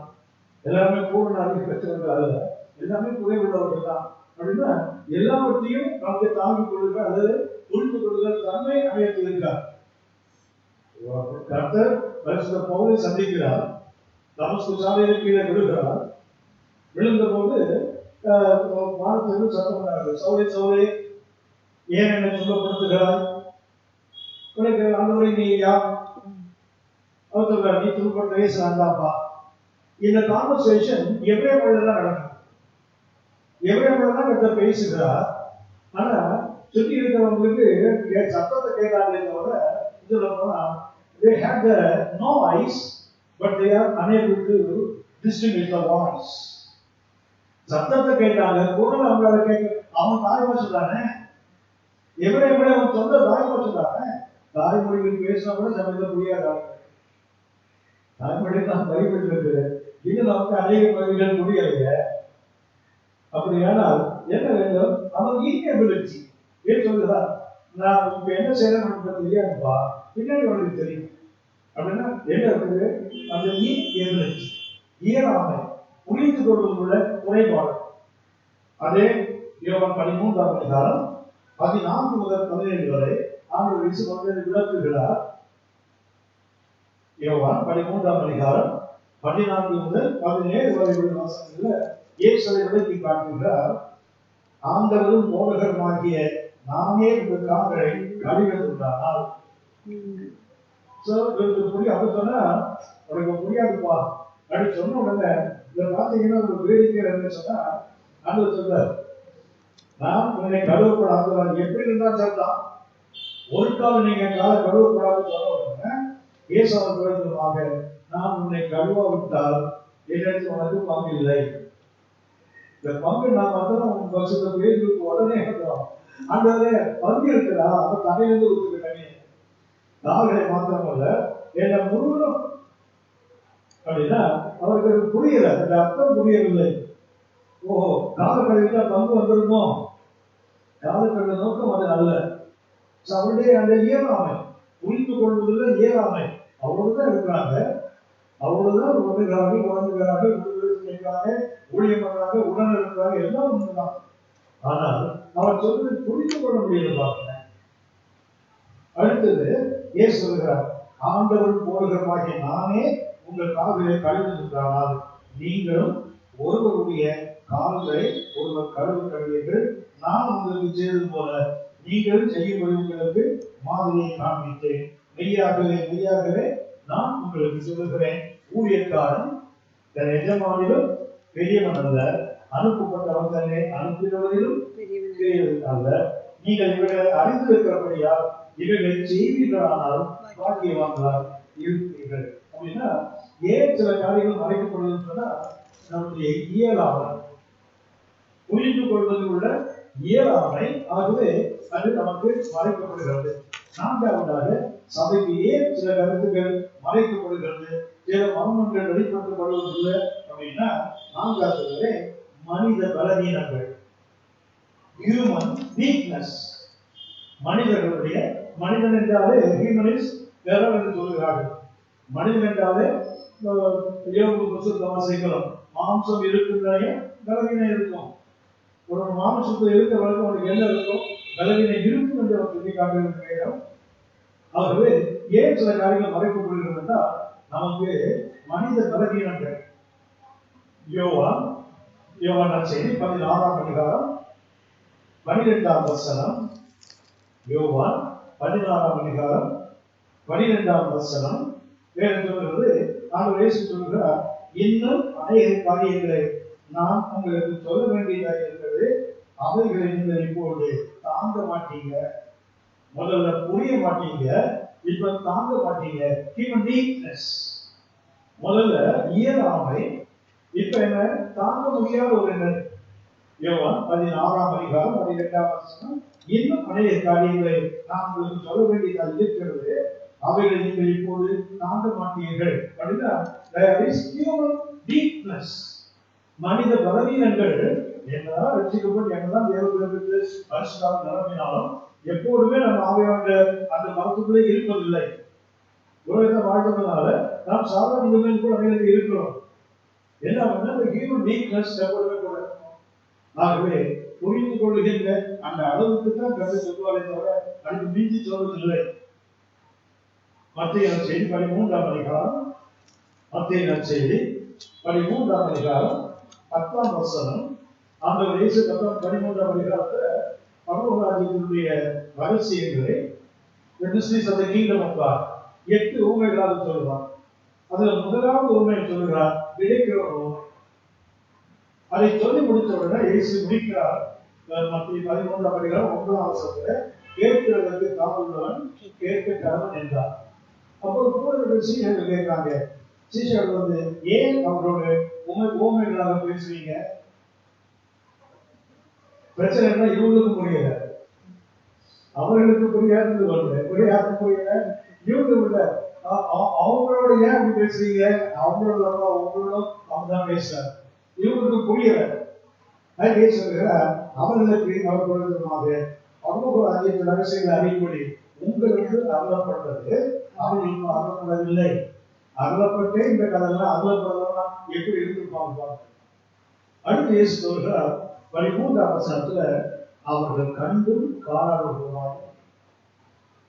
S1: எல்லாருமே பூரண அறிவு பெற்றவர்கள் அல்ல, எல்லாமே குறைவுள்ளவர்கள் தான். அப்படின்னா எல்லாவற்றையும் நமக்கு தாங்கிக் கொள்ளுங்க அல்லது புரிந்து கொள்ளுகிற தன்மை அமைத்து இருக்கார். கர்த்தர் பரிசுத்த பவுலை சந்திக்கிறார், தமஸ்கு சாலையில் கீழே விழுகிறார். விழுந்த போது வானத்திலிருந்து சத்தம் பண்ணார்கள், சவுலே சவுலே ஏன் என்னை துன்பப்படுத்துகிறாய்? ஆண்டவரே நீ யார்? அவர் சொல்றார், நீ துன்பப்படுத்த இயேசு நான்தான்ப்பா. இந்த கான்வர்சேஷன் எவ்வளவு மொழியில தான் நடக்கும், எவ்வளவு மொழியில தான் கர்த்தர் பேசுகிறார். ஆனா சுற்றி இருக்கிறவங்களுக்கு சத்தத்தை கேட்காதே தவிர இதுல போனா they had the noise but they are unable to distinguish the voice. சத்தத்தை கேட்டாங்க, குரல் அவங்களால கேட்க, அவன் தாய்மொழி தானே, எவ்வளவு அவன் சொந்த தாய்மொழி தானே. தாய்மொழியில் பேசினா கூட சமயத்தில் புரியாத தாய்மொழி தான் பைபிள் இருக்கு, இது நமக்கு அநேக பகுதிகள் புரியலைங்க. அப்படியானால் என்ன வேண்டும்? அவன் இன்எபிலிட்டி ஏன் சொல்லுதான், நான் இப்ப என்ன செய்யணும் தெரியாதுப்பா, பின்னாடி உனக்கு தெரியும். அப்படின்னா என்ன இருக்குது? அந்த இன்எபிலிட்டி, இயலாமை, புரிந்து கொள்வதுள்ள குறைபாடு. அதே யோவான் 13ஆம் அதிகாரம் 14 முதல் 17 வரை ஆண்டவர் இயேசு விளக்குகிறார். யோவான் 13ஆம் அதிகாரம் 14 முதல் 17 வரை உள்ள வசனங்களில் இயேசுவை விளக்கி காட்டுகிறார். ஆண்டவரும் போதகருமாகிய நானே உங்கள் கால்களை கழுவினால் அப்படி சொன்னா உனக்கு புரியாதுப்பா அப்படின்னு சொன்ன உடனே இதை பார்த்தீங்கன்னா ஒரு வேடிக்கை சொன்னா ஆண்டவர் சொல்றார், நான் உன்னை கழுவப்படாது. எப்படி இருந்தா சொல்லலாம், ஒரு காலம் நீங்க காலை கழுவப்படாது சொன்ன உடனே இயேசுவின் விரோதமாக நான் உன்னை கழுவாவிட்டால் என்னிடத்தில் உனக்கு பங்கு இல்லை. இந்த பங்கு நான் மட்டும் உன் வருஷத்துக்கு வேதிக்கு உடனே இருக்கிறோம். ஆண்டவரே பங்கு இருக்கிறா, அப்ப தலையிலிருந்து ஊற்றுக்கு தண்ணி கால்களை மாத்திரமல்ல என்ன முழுவதும். அப்படின்னா அவருக்கு புரியல, அந்த அர்த்தம் புரியவில்லை. ஓஹோ, காலக்கழிவுல பங்கு வந்துருமோ? காலக்கழிவு நோக்கம் அது அல்ல. அவருடைய அந்த இயலாமை, புரிந்து கொள்வதில் இயலாமை, அவ்வளவுதான் இருக்கிறாங்க, அவ்வளவுதான் உணர்கிறார்கள், உணர்கிறார்கள், ஊழியம் பண்றாங்க, உணர்வு இருக்கிறாங்க, எல்லாம் ஒன்றுதான். ஆனால் அவர் சொல்றது புரிந்து கொள்ள முடியல. பாருங்க, அடுத்தது ஏன் சொல்கிறார், ஆண்டவர் போதகருமாகிய நானே உங்கள் கால்களை கழுவுகின்றானால் நீங்களும் ஒருவருடைய கால்களை ஒருவர் கழுவுகிறீர்கள். நான் உங்களுக்கு செய்தது போல நீங்கள் செய்யும்படி உங்களுக்கு மாதிரியை காண்பித்தேன். மெய்யாகவே மெய்யாகவே நான் உங்களுக்கு சொல்லுகிறேன், ஊழியக்காரன் தன் எஜமானிலும் பெரியவன் அல்ல, அனுப்பப்பட்டவன் தன்னை அனுப்பினவரிலும் பெரியவன் அல்ல. நீங்கள் இவர்களை அறிந்திருக்கிறபடியால் இவர்களை செய்வீர்களானால் பாக்கியவான்களாக இருப்பீர்கள். அப்படின்னா ஏன் சில காரியங்கள் மறைக்கப்படுதுன்னு சொன்னா நம்முடைய இயலாமை, புரிந்து கொள்வதில் உள்ள இயலாமை, ஆகவே அது நமக்கு மறைக்கப்படுகிறது. நான்காவதாக சபைக்கு ஏன் சில கருத்துக்கள் மறைக்கப்படுகிறது, சில மர்மங்கள் வெளிப்படுத்தப்படுவதில்லை அப்படின்னா நான்காவது மனித பலவீனங்கள், ஹியூமன் வீக்னஸ். மனிதர்களுடைய, மனிதன் என்றாலே ஹியூமனிஸ் எரர் என்று சொல்கிறார்கள். மனிதன் என்றாலே வாசிக்கிறோம், மாம்சம் இருக்கின்ற பலவீனம் இருக்கும். ஒரு மாம்சத்தில் இருக்கிற வரைக்கும் அவனுக்கு என்ன இருக்கும், பலவீனம் இருக்கும் என்று அவர் சொல்லி காட்டுகிற நேரம். ஆகவே ஏன் சில காரியங்கள் மறைக்கப்படுகிறது என்றால் நமக்கு மனித பலவீனங்கள். யோவான் நற்செய்தி 16ஆம் அதிகாரம் 12ஆம் வசனம். யோவான் 16ஆம் அதிகாரம் 12ஆம் வசனம் வேற சொல்கிறது, ஆண்டவர் இயேசு சொல்கிறார், இன்னும் அநேக காரியங்களை நான் உங்களுக்கு சொல்ல வேண்டியதாக இருக்கிறது, அவைகளை நீங்கள் இப்போது தாங்க மாட்டீங்க. முதல்ல புரிய மாட்டீங்க, இப்ப தாங்க மாட்டீங்க. ஹியூமன் வீக்னஸ், முதல்ல இயலாமை, இப்ப என்ன தாங்க முடியாத ஒரு நிலை. யோவான் 16ஆம் அதிகாரம் 12ஆம் வசனம், இன்னும் அநேக காரியங்களை நான் உங்களுக்கு சொல்ல வேண்டியதாக இருக்கிறது, அவைகளை நீங்கள் இப்போது தாங்க மாட்டீர்கள். அப்படின்னா மனித பலவீனங்கள் என்னதான் ரட்சிக்கப்பட்டு என்னதான் தேவர்களுக்கு பரிசுத்தம் நிரம்பினாலும் எப்போதுமே நம்ம ஆவியானவர் அந்த மரத்துக்குள்ளே இருப்பதில்லை. உலகத்தை வாழ்றதுனால நாம் சாதாரண நிலைமையில் கூட அனைவரும் இருக்கிறோம். என்ன ஹியூமன் வீக்னஸ் எப்பொழுதுமே கூட இருக்கும். ஆகவே புரிந்து கொள்ளுகின்ற அந்த அளவுக்கு தான் கருத்து சொல்வாரே தவிர அதுக்கு மிஞ்சி சொல்வதில்லை. மத்திய செய்தி 13ஆம் அதிகாரம், மத்திய செய்தி 13ஆம் அதிகாரம் 10ஆம் வசனம். ஆண்டவர் இயேசு 13ஆம் அதிகாரத்துல பரலோக ராஜ்யத்தினுடைய ரகசியங்களை the mysteries of the kingdom of God 8 உவமைகளாக சொல்லுவார். அதுல முதலாவது உவமையை சொல்லுகிறார், விதைக்கிறவர் உவமை. அதை சொல்லி முடித்த உடனே இயேசு முடிக்கிறார். மத்திய 13ஆம் அதிகாரம் 9ஆம் வசனத்துல கேட்கிறதற்கு காவலன் கேட்க கடவன் என்றார். அப்போ கூட சீஷர்கள் கேட்கிறாங்க, சீஷர்கள் ஏன் அவரோட உவமைகளாக பேசுறீங்க? பிரச்சனை என்ன? இவங்களுக்கு புரியல, அவர்களுக்கு புரியாது, புரியாது புரியல, இவங்க விட அவங்களோட ஏன் அப்படி பேசுறீங்க? அவங்களோட அவங்க தான் பேசுறாங்க, இவங்களுக்கு புரியல. அவர்களுக்கு அவர்களுமாக அவங்க அதிக ரகசியங்களை அறிவுபடி உங்களுக்கு அருளப்பட்டது, அவர்களுக்கு அருளப்படவில்லை. அருளப்பட்டே இந்த கதைலாம் அருளப்படலாம் எப்படி இருந்திருப்பாங்க. அடுத்து இயேசு சொல்கிறார் 13ஆம் வசனத்துல, அவர்கள் கண்டும் காணாதவர்களுமாயும்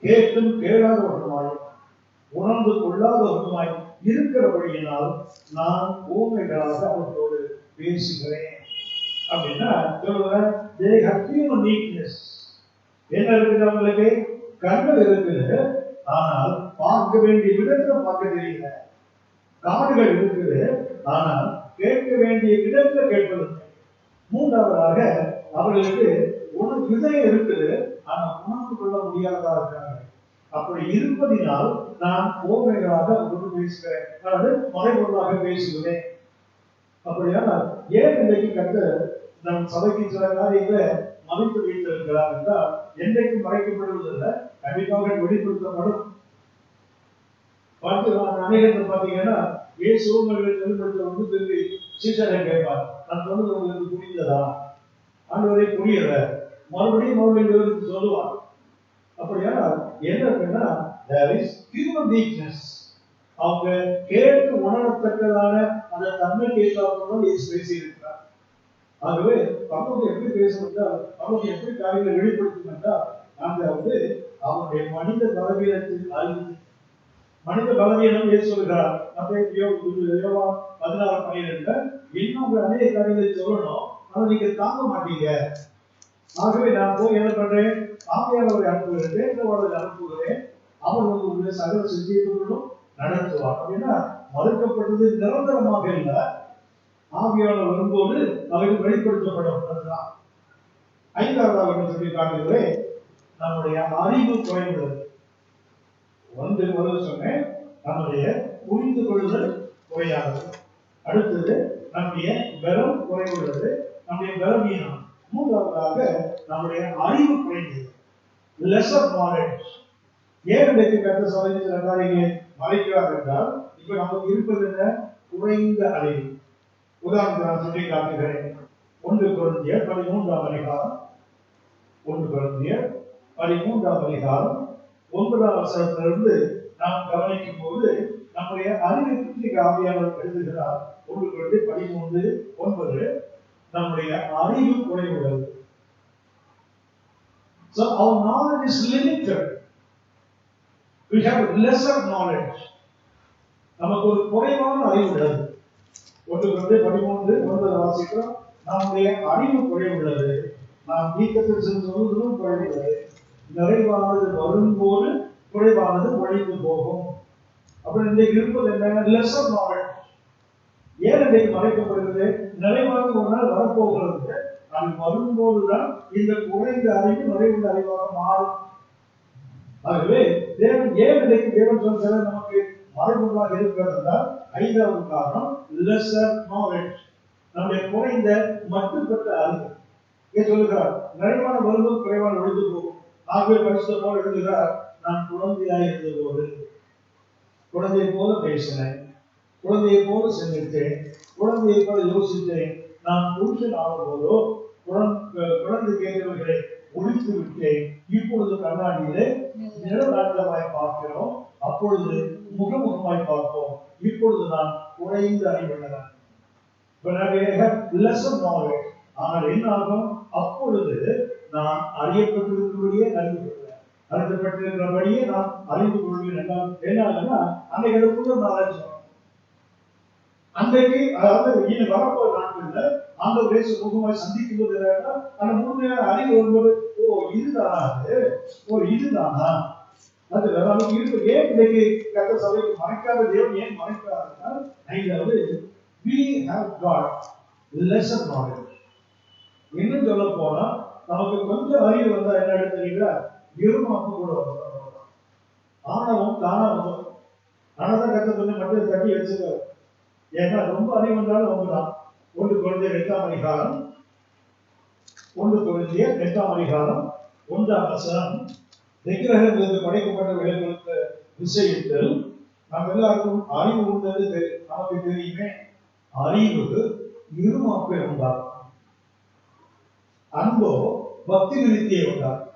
S1: கேட்டும் கேளாதவர்களுமாயும் உணர்ந்து கொள்ளாதவர்களுமாய் இருக்கிறபடியினால் நான் ஊமைகளாக அவர்களோடு பேசுகிறேன் அப்படின்னா சொல்றேன். என்ன இருக்குது? அவங்களுக்கு கண்கள் இருக்குது, ஆனால் பார்க்க வேண்டிய விதத்துல பார்க்க தெரியல. காதுகள் இருக்குது, ஆனால் கேட்க வேண்டிய விதத்துல கேட்பதில்லை. மூன்றாவதாக அவர்களுக்கு இதயம் இருக்குது, ஆனா உணர்ந்து கொள்ள முடியாததா இருக்காங்க. அப்படி இருப்பதினால் நான் ஓமைகளாக அவர்களுக்கு பேசுகிறேன், அதாவது மறைபொருளாக பேசுகிறேன். அப்படியானால் ஏன் இன்றைக்கு கர்த்தர் நம் சபைக்கு சில காரியங்களை மறைத்து வைத்திருக்கிறார் என்றால், என்றைக்கும் மறைக்கப்படுவதில்லை, கண்டிப்பாக வெளிப்படுத்தப்படும். அநேகத்தில் பார்த்தீங்கன்னா இயேசு ஊமைகளை தெளிவுபடுத்த திரும்பி சீஷரை கேட்பார், நான் சொன்னது உங்களுக்கு புரிந்ததா? ஆண்டவரை புரியல, மறுபடியும் சொல்லுவார். அப்படியானா என்ன இருக்குன்னா, there is human weakness. அவங்க கேட்டு உணரத்தக்கதான அந்த தன்மை கேட்காமல் இயேசு பேசி இருக்கிறார். ஆகவே பரலோகம் எப்படி பேசும் என்றால், பரலோகம் எப்படி காரியங்களை வெளிப்படுத்தும் என்றால், நாங்கள் அவருடைய மனித பலவீனத்தில் அறிந்து, மனித பலவீனம் இயேசு சொல்கிறார். யோவான் 16:12 இன்னும் அநேக காரியங்களை சொல்லணும், அதை நீங்க தாங்க மாட்டீங்க. ஆகவே நான் போய் என்ன பண்றேன்? ஆவியானவரை அனுப்புகிறேன், தேவனை அனுப்புகிறேன், அவர் உங்களுடைய சகல சிந்தியங்களும் நடத்துவார். அப்படின்னா மறுக்கப்பட்டது நிரந்தரமாக இல்லை, ஆவியானவர் வரும்போது அவைகள் வெளிப்படுத்தப்படும். அதுதான் ஐந்தாவதாக சொல்லி காட்டுகிறேன், நம்முடைய அறிவு குறைந்தது. முதல்ல சொன்னேன், நம்முடைய புரிந்து கொள்ளுதல் குறையாதது. அடுத்தது நம்முடைய பலம் குறைவுள்ளது, நம்முடைய பலவீனம். மூன்றாவதாக நம்முடைய அறிவு குறைந்தது, லெசர் நாலேஜ். ஏன் இன்றைக்கு கர்த்தர் சபையில் சில காரியங்களை மறைக்கிறார் என்றால், இப்ப நமக்கு இருப்பது என்ன? குறைந்த அறிவு. உதாரணத்துக்கு நான் சொல்லி காட்டுகிறேன். 1 கொரிந்தியர் 13ஆம் அதிகாரம், 1 கொரிந்தியர் 13ஆம் அதிகாரம் 9ஆம் வசனத்திலிருந்து நாம் கவனிக்கும் போது நம்முடைய அறிவை பற்றி ஆவியானவர் எழுதுகிறார். 1 கொரிந்தியர் 13:9, நம்முடைய அறிவு குறைவுள்ளது. So our knowledge is limited. We have lesser knowledge. நமக்கு ஒரு குறைவான அறிவு உள்ளது. 1 கொரிந்தியர் 13:9 வாசிக்கிறோம். நம்முடைய அறிவு குறைவுள்ளது, நாம் தீர்க்கத்தில் சொல்வதும் குறைவுள்ளது, நிறைவானது வரும்போது குறைவானது ஒழிந்து போகும். அப்படி இன்றைக்கு இருப்பது என்ன? Lesser knowledge. ஏன் இன்றைக்கு மறைக்கப்படுகிறது? நிறைவானது ஒரு நாள் வரப்போகிறது, அது வரும்போதுதான் இந்த குறைந்த அறிவு நிறைவுள்ள அறிவாக மாறும். ஆகவே தேவன் ஏன் இன்றைக்கு தேவன் சொல்ல நமக்கு மறைமுகமாக இருக்கிறது? ஐந்தாவது காரணம் லெசர் நாலேஜ், நம்முடைய குறைந்த மட்டுப்பட்ட அறிவு. ஏன் சொல்லுகிறார்? நிறைவான வரும்போது குறைவான ஒழிந்து போகும். ஆகவே பரிசுத்த பவுல் எழுதுகிறார், நான் குழந்தையாக இருந்தபோது குழந்தையை போல பேசினேன், குழந்தையை போல சிந்தித்தேன், குழந்தையை போல யோசித்தேன். நான் புருஷன் ஆகும்போதோ குழந்தை கேட்டவர்களை ஒழித்து விட்டேன். இப்பொழுது கண்ணாடியிலே நிழலாட்டமாய் பார்க்கிறோம், அப்பொழுது முகமுகமாய் பார்ப்போம். இப்பொழுது நான் குறைந்த அறிவுள்ளவன். ஆனால் என்ன ஆகும்? அப்பொழுது நான் அறியப்பட்டிருக்கிறபடியே அறிந்து கொள்வேன், அறிந்தப்பட்டிருக்கிறபடியே நான் அறிந்து கொள்வேன் என்றால் என்ன ஆகுதுன்னா, அன்றைக்கு அதுக்குள்ள நாலேஜ் வரும். அன்றைக்கு அதாவது இனி வரப்போற நாட்கள்ல அந்த பேச முகமாய் சந்திக்கும் போது அந்த முழுமையான அறிவு வரும்போது, ஓ இதுதானா அது, ஓ இதுதானா அது நமக்கு இருக்கு. ஏன் இன்னைக்கு கர்த்தர் சபைக்கு மறைக்காத தேவன் ஏன் மறைக்கிறாருன்னா, ஐந்தாவது we have got lesser knowledge. இன்னும் சொல்ல போனா நமக்கு கொஞ்சம் அறிவு வந்தா என்ன எடுத்துறீங்களா, இருமாப்பு கூட வரும், ஆணவம் தானாவும். ஆனாதான் கர்த்தர் கொஞ்சம் மட்டும் தட்டி வச்சிருக்காரு. ஏன்னா ரொம்ப அறிவு வந்தாலும் ஒன்றுதான். 1 கொரிந்தியர் 8ஆம் அதிகாரம் 1 கொரிந்தியர் 8ஆம் அதிகாரம் 1ஆம் வசனம், விக்கிரகங்களுக்கு படைக்கப்பட்ட விலங்குகளுக்கு விஷயத்தில் நாம் எல்லாருக்கும் அறிவு உண்டது நமக்கு தெரியுமே. அறிவு இருமாப்பை உண்டாகும், அன்போ பக்தி விருத்தியை உண்டாகும்.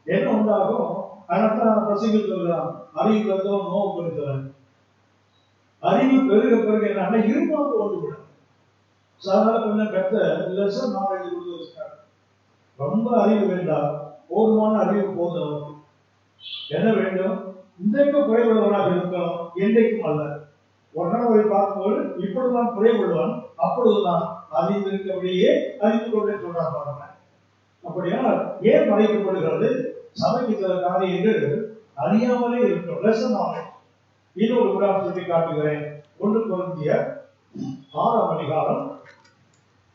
S1: என்ன உண்டாகும்? அதனால்தான் பசங்கள் சொல்றான், அறிவு பெற்றவன் நோவு பெறுகிறவன். அறிவு பெருக பெருக என்ன இருமாப்பு ஒன்று விடும். சாதாரண கொஞ்சம் பெற்ற லெசன் நாலேஜ் கொடுத்து வச்சுக்காங்க. ரொம்ப அறிவு வேண்டாம், போதுமான அறிவு போதும். என்ன வேண்டும்? இன்றைக்கு குறைவுள்ளவனாக இருக்கணும், என்றைக்கும் அல்ல. உடனே பார்க்கும்போது இப்பொழுதுதான் குறைவுள்ளவன், அப்பொழுதுதான் அறிந்திருக்கபடியே அறிந்து கொண்டே சொல்றான் பாருங்க. அப்படியானால் ஏன் மறைக்கப்படுகிறது? சபைக்கு சில காரியங்கள் அறியாமலே இருக்கும். Lesson knowledge. இன்னொரு உதாரணம் சொல்லி காட்டுகிறேன். 1 கொரிந்தியர் 6ஆம் அதிகாரம்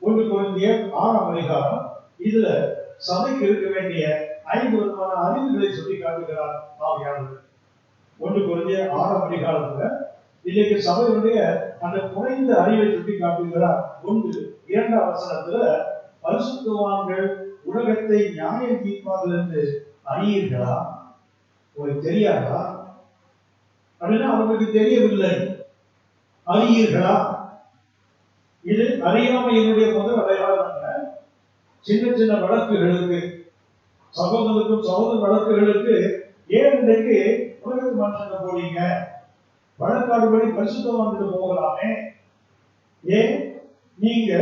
S1: 1 கொரிந்தியர் 6ஆம் அதிகாரம், இதுல சபைக்கு இருக்க வேண்டிய 5 விதமான அறிவுகளை சொல்லி காட்டுகிறார் ஆவியானவர். 1 கொரிந்தியர் 6ஆம் அதிகாரத்துல இன்னைக்கு சபையுடைய அந்த குறைந்த அறிவை சொல்லி காட்டுகிறார். 1:2 வசனத்துல, பரிசுத்தவான்கள் உலகத்தை நியாயம் தீர்ப்பார்கள் என்று அறியீர்களா? உங்களுக்கு தெரியாதா? அப்படின்னா அவங்களுக்கு தெரியவில்லை. அறியீர்களா? இது அறியாமையினுடைய முதல் அடையாளம். சின்ன சின்ன வழக்குகளுக்கு, சகோதரருக்கும் சகோதர வழக்குகளுக்கு ஏன் இன்றைக்கு உலகத்து மனுஷங்க போறீங்க? வழக்காடுபடி பரிசுத்தவான்கிட்ட போகலாமே. ஏன் நீங்க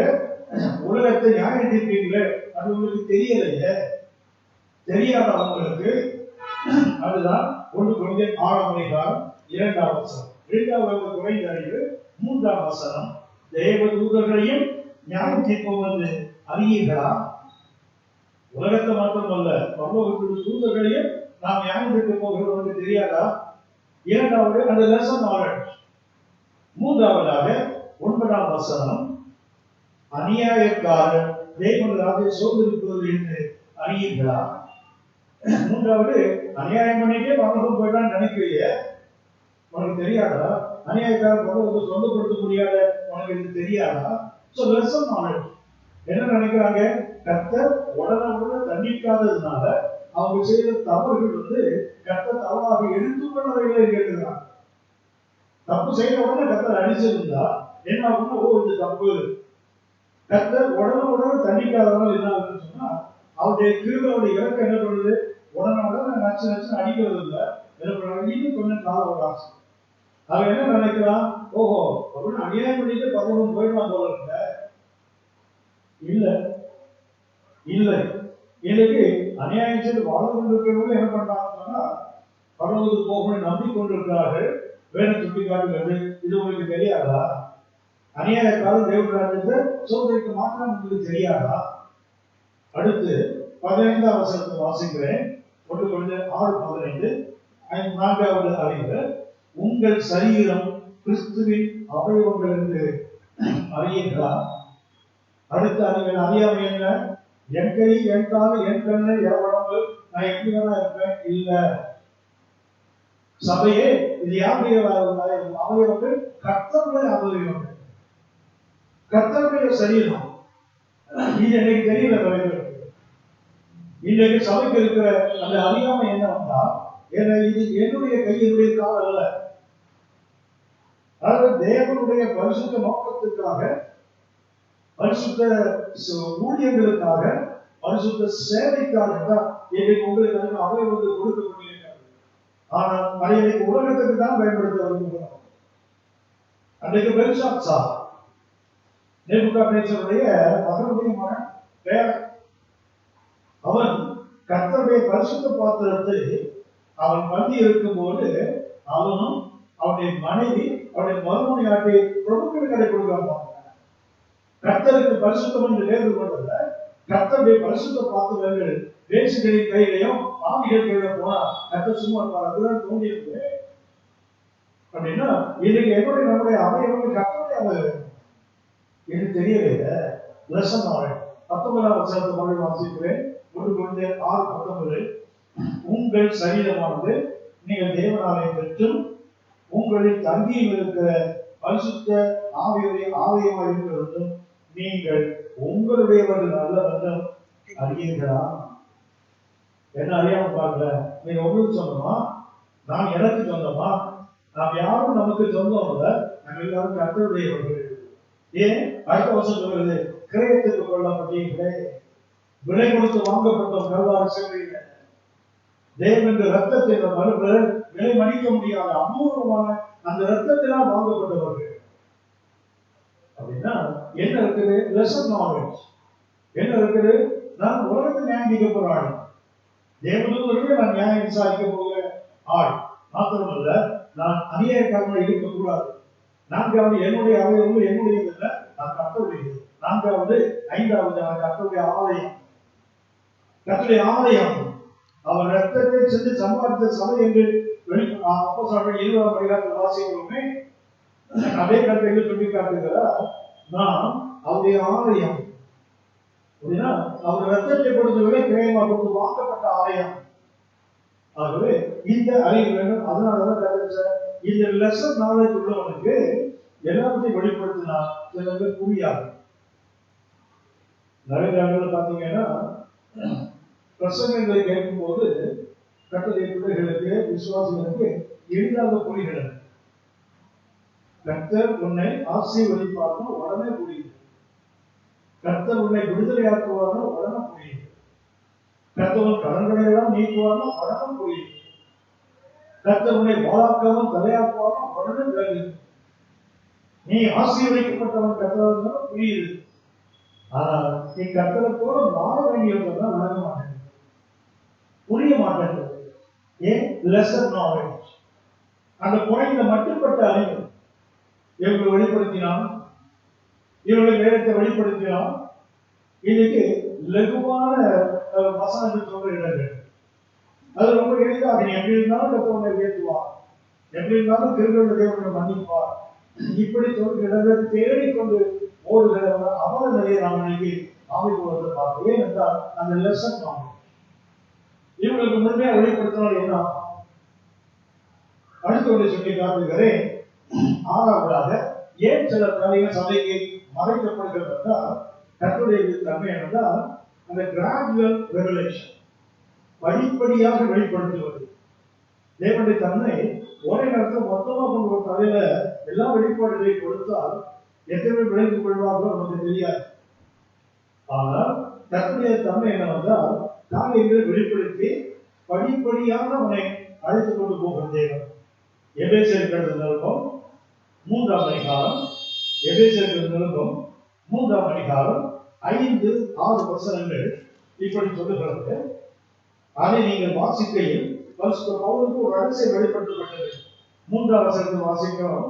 S1: உலகத்தை நியாயம் தீர்ப்பீங்களே, அது உங்களுக்கு தெரியலையே. தெரியாத அவங்களுக்கு. அதுதான் 1 கொரிந்தியர் 6ஆம் அதிகாரம் 2ஆம் வசனம். 2வது குறைந்த அறிவு. 3ஆம் வசனம், தேவ தூதர்களையும் நியாயம் தீர்ப்பவன் அறியீர்களா? உலகத்தை மாத்திரமல்ல, பரலோகத்தின் தூதர்களையும் நாம் நியாயம் தீர்க்க போகிறோம் தெரியாதா? 2வது அந்த லெசன் நாலேஜ். 3வதாக 9ஆம் வசனம், அநியாயக்காரன் தேவன் ராஜ்யத்தை சோதரிப்பது என்று அறியீர்களா? 3வது, அநியாயம் பண்ணிட்டே பரலோகம் போயிட்டான்னு நினைக்கிறீங்க, உனக்கு தெரியாதா? அநியாயக்காரன் பரலோகத்தை சொந்தப்படுத்த முடியாத உனக்கு இது தெரியாதா? So lesson knowledge. என்ன நினைக்கிறாங்க? கர்த்தர் உடனே தண்டிக்காததுனால அவங்க செய்த தவறுகள் கர்த்தர் தவறாக எடுத்துக்கொள்ளவில்லை கேட்கிறாங்க. தப்பு செய்த உடனே கர்த்தர் அடிச்சிருந்தா என்ன ஆகும்னா, ஓ இது தப்பு. கர்த்தர் உடனே தண்டிக்காதவங்க என்ன ஆகுதுன்னு சொன்னா, அவருடைய கிருபையுடைய இலக்கு என்ன பண்ணுது? உடனே நச்சு அடிக்கிறது இல்லை. என்ன பண்றாங்க? இன்னும் கொஞ்சம் கால அவகாசம். அவன் என்ன நினைக்கிறான்? ஓஹோ அப்படின்னு அநியாயம் பண்ணிட்டு பரவலும் போயிடலாம் போல இருக்க. இல்லை இல்லை, இன்னைக்கு அநியாயம் செய்து வாழ்ந்து கொண்டிருக்கிறவங்க என்ன பண்றாங்கன்னு சொன்னா, பரவலுக்கு போகணும் நம்பிக்கொண்டிருக்கிறார்கள். வேலை சுட்டி காட்டுகிறது. இது உங்களுக்கு தெரியாதா? அநியாயக்காரர் தேவராஜ்யத்தை சோதரிக்க மாத்திரம் உங்களுக்கு தெரியாதா? அடுத்து 15ஆம் வசனத்தை வாசிக்கிறேன். 1 கொரிந்தியர் 6:15. 4வது அறிவு, உங்கள் சரீரம் கிறிஸ்துவின் அவயவங்கள் என்று அறியீர்களா? அடுத்த அறிவியல் அறியாமை என்ன? என் கை, என் கால், என் கண்ணு, என் உடம்பு, நான் எப்படி வேணா இருப்பேன் இல்ல. சபையே இது யாருடைய அவயவங்கள்? கர்த்தருடைய அவயவங்கள், கர்த்தருடைய சரீரம். இது எனக்கு தெரியல. இன்றைக்கு சபைக்கு இருக்கிற அந்த அறியாமை என்ன வந்தா, இது என்னுடைய கை, என்னுடைய கால் அல்ல. அதாவது தேவனுடைய பரிசுத்த நோக்கத்துக்காக, பரிசுத்த ஊழியர்களுக்காக, பரிசுத்த சேவைக்காக தான் இன்னைக்கு உங்களுக்கு அவயவங்கள் கொடுக்கப்பட்டிருக்கிறது. ஆனால் அதை உலகத்துக்கு தான் பயன்படுத்த வருகிறோம். அன்றைக்கு பெல்ஷாத்சார் நேபுகாத்நேச்சருடைய மகனுடைய மகன் பேரன். அவன் கர்த்தருடைய பரிசுத்த பாத்திரத்தை அவன் பந்தி இருக்கும்போது அவனும் அவனுடைய மனைவி அவனுடைய மறுமொழியாட்டி பிரபுக்கள் கடை கொடுக்காம கர்த்தருக்கு பரிசுத்தம் என்று நேர்ந்து கொண்டத கர்த்தருடைய பரிசுத்த பாத்திரங்கள் தேசிகளின் கையிலையும் ஆவிகள் கையில போனா கர்த்தர் சும்மா அதுதான் தோன்றியிருக்கு. அப்படின்னா இன்னைக்கு எப்படி நம்முடைய அவயவங்கள் கர்த்தருடைய அவயவம் இது தெரியவே லெசன் ஆரேன் 19ஆம் வசனத்தை மறுபடியும் வாசிக்கிறேன். 1 கொரிந்தியர் 6:19 உங்கள் சரீரமானது நீங்கள் தேவனாலே பெற்றும் உங்களில் தங்கியும் இருக்கிற பரிசுத்த ஆவியுடைய ஆலயமாக இருக்கிறதும் நீங்கள் உங்களுடையவர்கள் அல்லவென்றும் அறியீர்களா? என்ன அறியாம பாக்கல? நீங்க உங்களுக்கு சொந்தமா? நான் எனக்கு சொந்தமா? நாம் யாரும் நமக்கு சொந்தம் இல்ல, நம்ம எல்லாரும் கர்த்தருடையவர்கள். ஏன் அடுத்த வருஷம் சொல்றது கிரயத்துக்கு கொள்ளப்பட்டீங்களே, விலை கொடுத்து வாங்கப்பட்ட கல்வாரி சேவையில தேவன் ரத்தத்தை விலை மதிக்க முடியாத அபூர்வமான அந்த ரத்தத்தினால் வாங்கப்பட்டவர்கள். அப்படின்னா என்ன இருக்குது? லெசன் நாலேஜ் என்ன இருக்குது? நான் உலகத்தை நியாயம் போற ஆள், தேவதூதர்களே நான் நியாயம் விசாரிக்க போகிற ஆள் மாத்திரமல்ல, நான் அநியாயக்காரமாக இருக்கக்கூடாது. நான்காவது என்னுடைய அவயவங்கள் என்னுடையது இல்லை, நான் கர்த்தருடையது. நான்காவது 5வது நான் கர்த்தருடைய ஆலயம். கர்த்தருடைய ஆலயம் அவர் ரத்தத்தை சென்று சம்பாதித்த சபை என்று அப்போஸ்தலர்கள் 20ஆம் அதிகாரத்தில் வாசிக்கிறோமே, அதே கருத்தை சொல்லி காட்டுகிறார். நான் அவருடைய ஆலயம் அப்படின்னா அவர் ரத்தத்தை கொடுத்து விட கிரயமா கொடுத்து வாங்கப்பட்ட ஆலயம். ஆகவே இந்த அறிவு வேண்டும். அதனாலதான் இந்த லெசன் நாலேஜ் உள்ளவனுக்கு எல்லாத்தையும் வெளிப்படுத்தினா சிலருக்கு புரியாது. நிறைய இடங்களில் பார்த்தீங்கன்னா பிரசங்கங்களை கேட்கும் போது கர்த்தருடைய பிள்ளைகளுக்கு விசுவாசிகளுக்கு எளிதாக புரிகிறது. கர்த்தர் உன்னை ஆசீர்வதிப்பார்னா உடனே புரியுது. கர்த்தர் உன்னை விடுதலையாக்குவார்னா உடனே புரியுது. கர்த்தர் கடன்களை எல்லாம் நீக்குவார்னா உடனே புரியுது. கர்த்தர் உன்னை வாழாக்கவும் தலையாக்குவார்னா உடனே விளங்குது. நீ ஆசீர்வதிக்கப்பட்டவன் கர்த்தர் புரியுது. ஆனால் நீ கர்த்தரை போல வாழ வேண்டியவர்கள் விளங்க மாட்டேன், புரிய மாட்டேன். ஏன்? லெசன் நாலேஜ், அந்த குறைந்த மட்டுப்பட்ட அறிவு. இவங்களை வெளிப்படுத்தினான், இவர்களுடைய வேதத்தை வெளிப்படுத்தினான். இன்னைக்கு லகுவான வசனங்கள் சொல்ற இடங்கள் அது ரொம்ப எளிதாக, நீ எப்படி இருந்தாலும் கர்த்தரை உயர்த்துவார், எப்படி இருந்தாலும் திருவள்ளுவர் தேவனை மன்னிப்பார், இப்படி சொல்ற இடங்கள் தேடிக்கொண்டு ஓடுகிறவங்க அவர நிலையை நாம் இன்னைக்கு அமைப்புவதை பார்க்க. ஏனென்றால் அந்த லெசன் நாலேஜ் இவங்களுக்கு முழுமையா வெளிப்படுத்தினால் என்ன? அடுத்து ஒன்றை சொல்லி காட்டுகிறேன். 6வதாக ஏன் சில காரியங்கள் சபைக்கு மறைக்கப்படுகிறது என்றால் கர்த்தருடைய தன்மை என்றால் அந்த கிராஜுவல் ரெவலேஷன், படிப்படியாக வெளிப்படுத்துவது. தேவனுடைய தன்மை ஒரே நேரத்தில் மொத்தமா கொண்டு ஒரு தலையில எல்லா வெளிப்பாடுகளையும் கொடுத்தால் எத்தனை விளைந்து கொள்வார்களோ நமக்கு தெரியாது. ஆனால் கர்த்தருடைய தன்மை என்னவென்றால் காரியங்களை வெளிப்படுத்தி படிப்படியாக அவனை அழைத்துக் கொண்டு போகிற தேவன். எபேசியர் நிருபம் 3ஆம் அதிகாரம், எபேசியர் நிருபம் 3ஆம் அதிகாரம் 5-6 வசனங்கள் இப்படி சொல்லுகிறது. அதை நீங்கள் வாசிக்கையில் பரிசுத்த பவுலுக்கு ஒரு ரகசியம் வெளிப்படுத்தப்பட்டது. 3ஆம் வசனத்தை வாசிக்கிறோம்.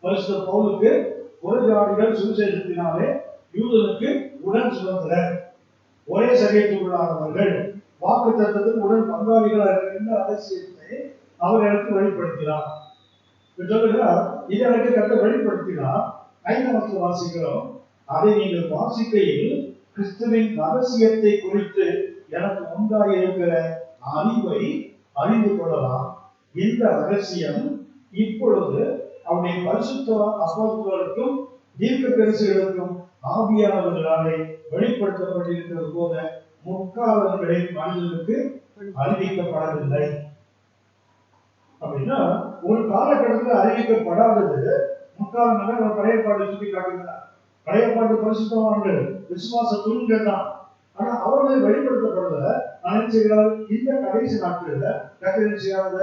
S1: பரிசுத்த பவுலுக்கு புறஜாதிகள் சுவிசேஷத்தினாலே யூதனுக்கு உடன் சுதந்திரர், ஒரே சரீரத்துக்குள்ளானவர்கள், வாக்கு தத்தத்துக்கு உடன் பங்காளிகளாக இருந்த ரகசியத்தை அவர் எனக்கு வெளிப்படுத்தினார் சொல்லுகிறார். இதை எனக்கு கர்த்தர் வெளிப்படுத்தினார். 5ஆம் வசனத்தை வாசிக்கிறோம். அதை நீங்கள் வாசிக்கையில் கிறிஸ்துவின் ரகசியத்தை குறித்து எனக்கு உண்டாயிருக்கிற அறிவை அறிந்து கொள்ளலாம். இந்த ரகசியம் இப்பொழுது அவருடைய பரிசுத்த அப்போஸ்தலர்களுக்கும் தீர்க்கதரிசிகளுக்கும் ஆவியானவர்களாலே வெளிப்படுத்தப்பட்டிருக்கிறது போல முற்காலங்களில் மனிதனுக்கு அறிவிக்கப்படவில்லை. அப்படின்னா ஒரு காலகட்டத்தில் அறிவிக்கப்படாதது முற்காலங்களில் பழைய பாட்டு சுட்டி காட்டுகிறார். பழைய பாட்டு பரிசுத்தவான்கள் விசுவாச தூண்கள் தான். ஆனா அவர்களை வெளிப்படுத்தப்படல. நான் என்ன செய்கிறார்? இந்த கடைசி நாட்களில் கத்திரின் செய்யாத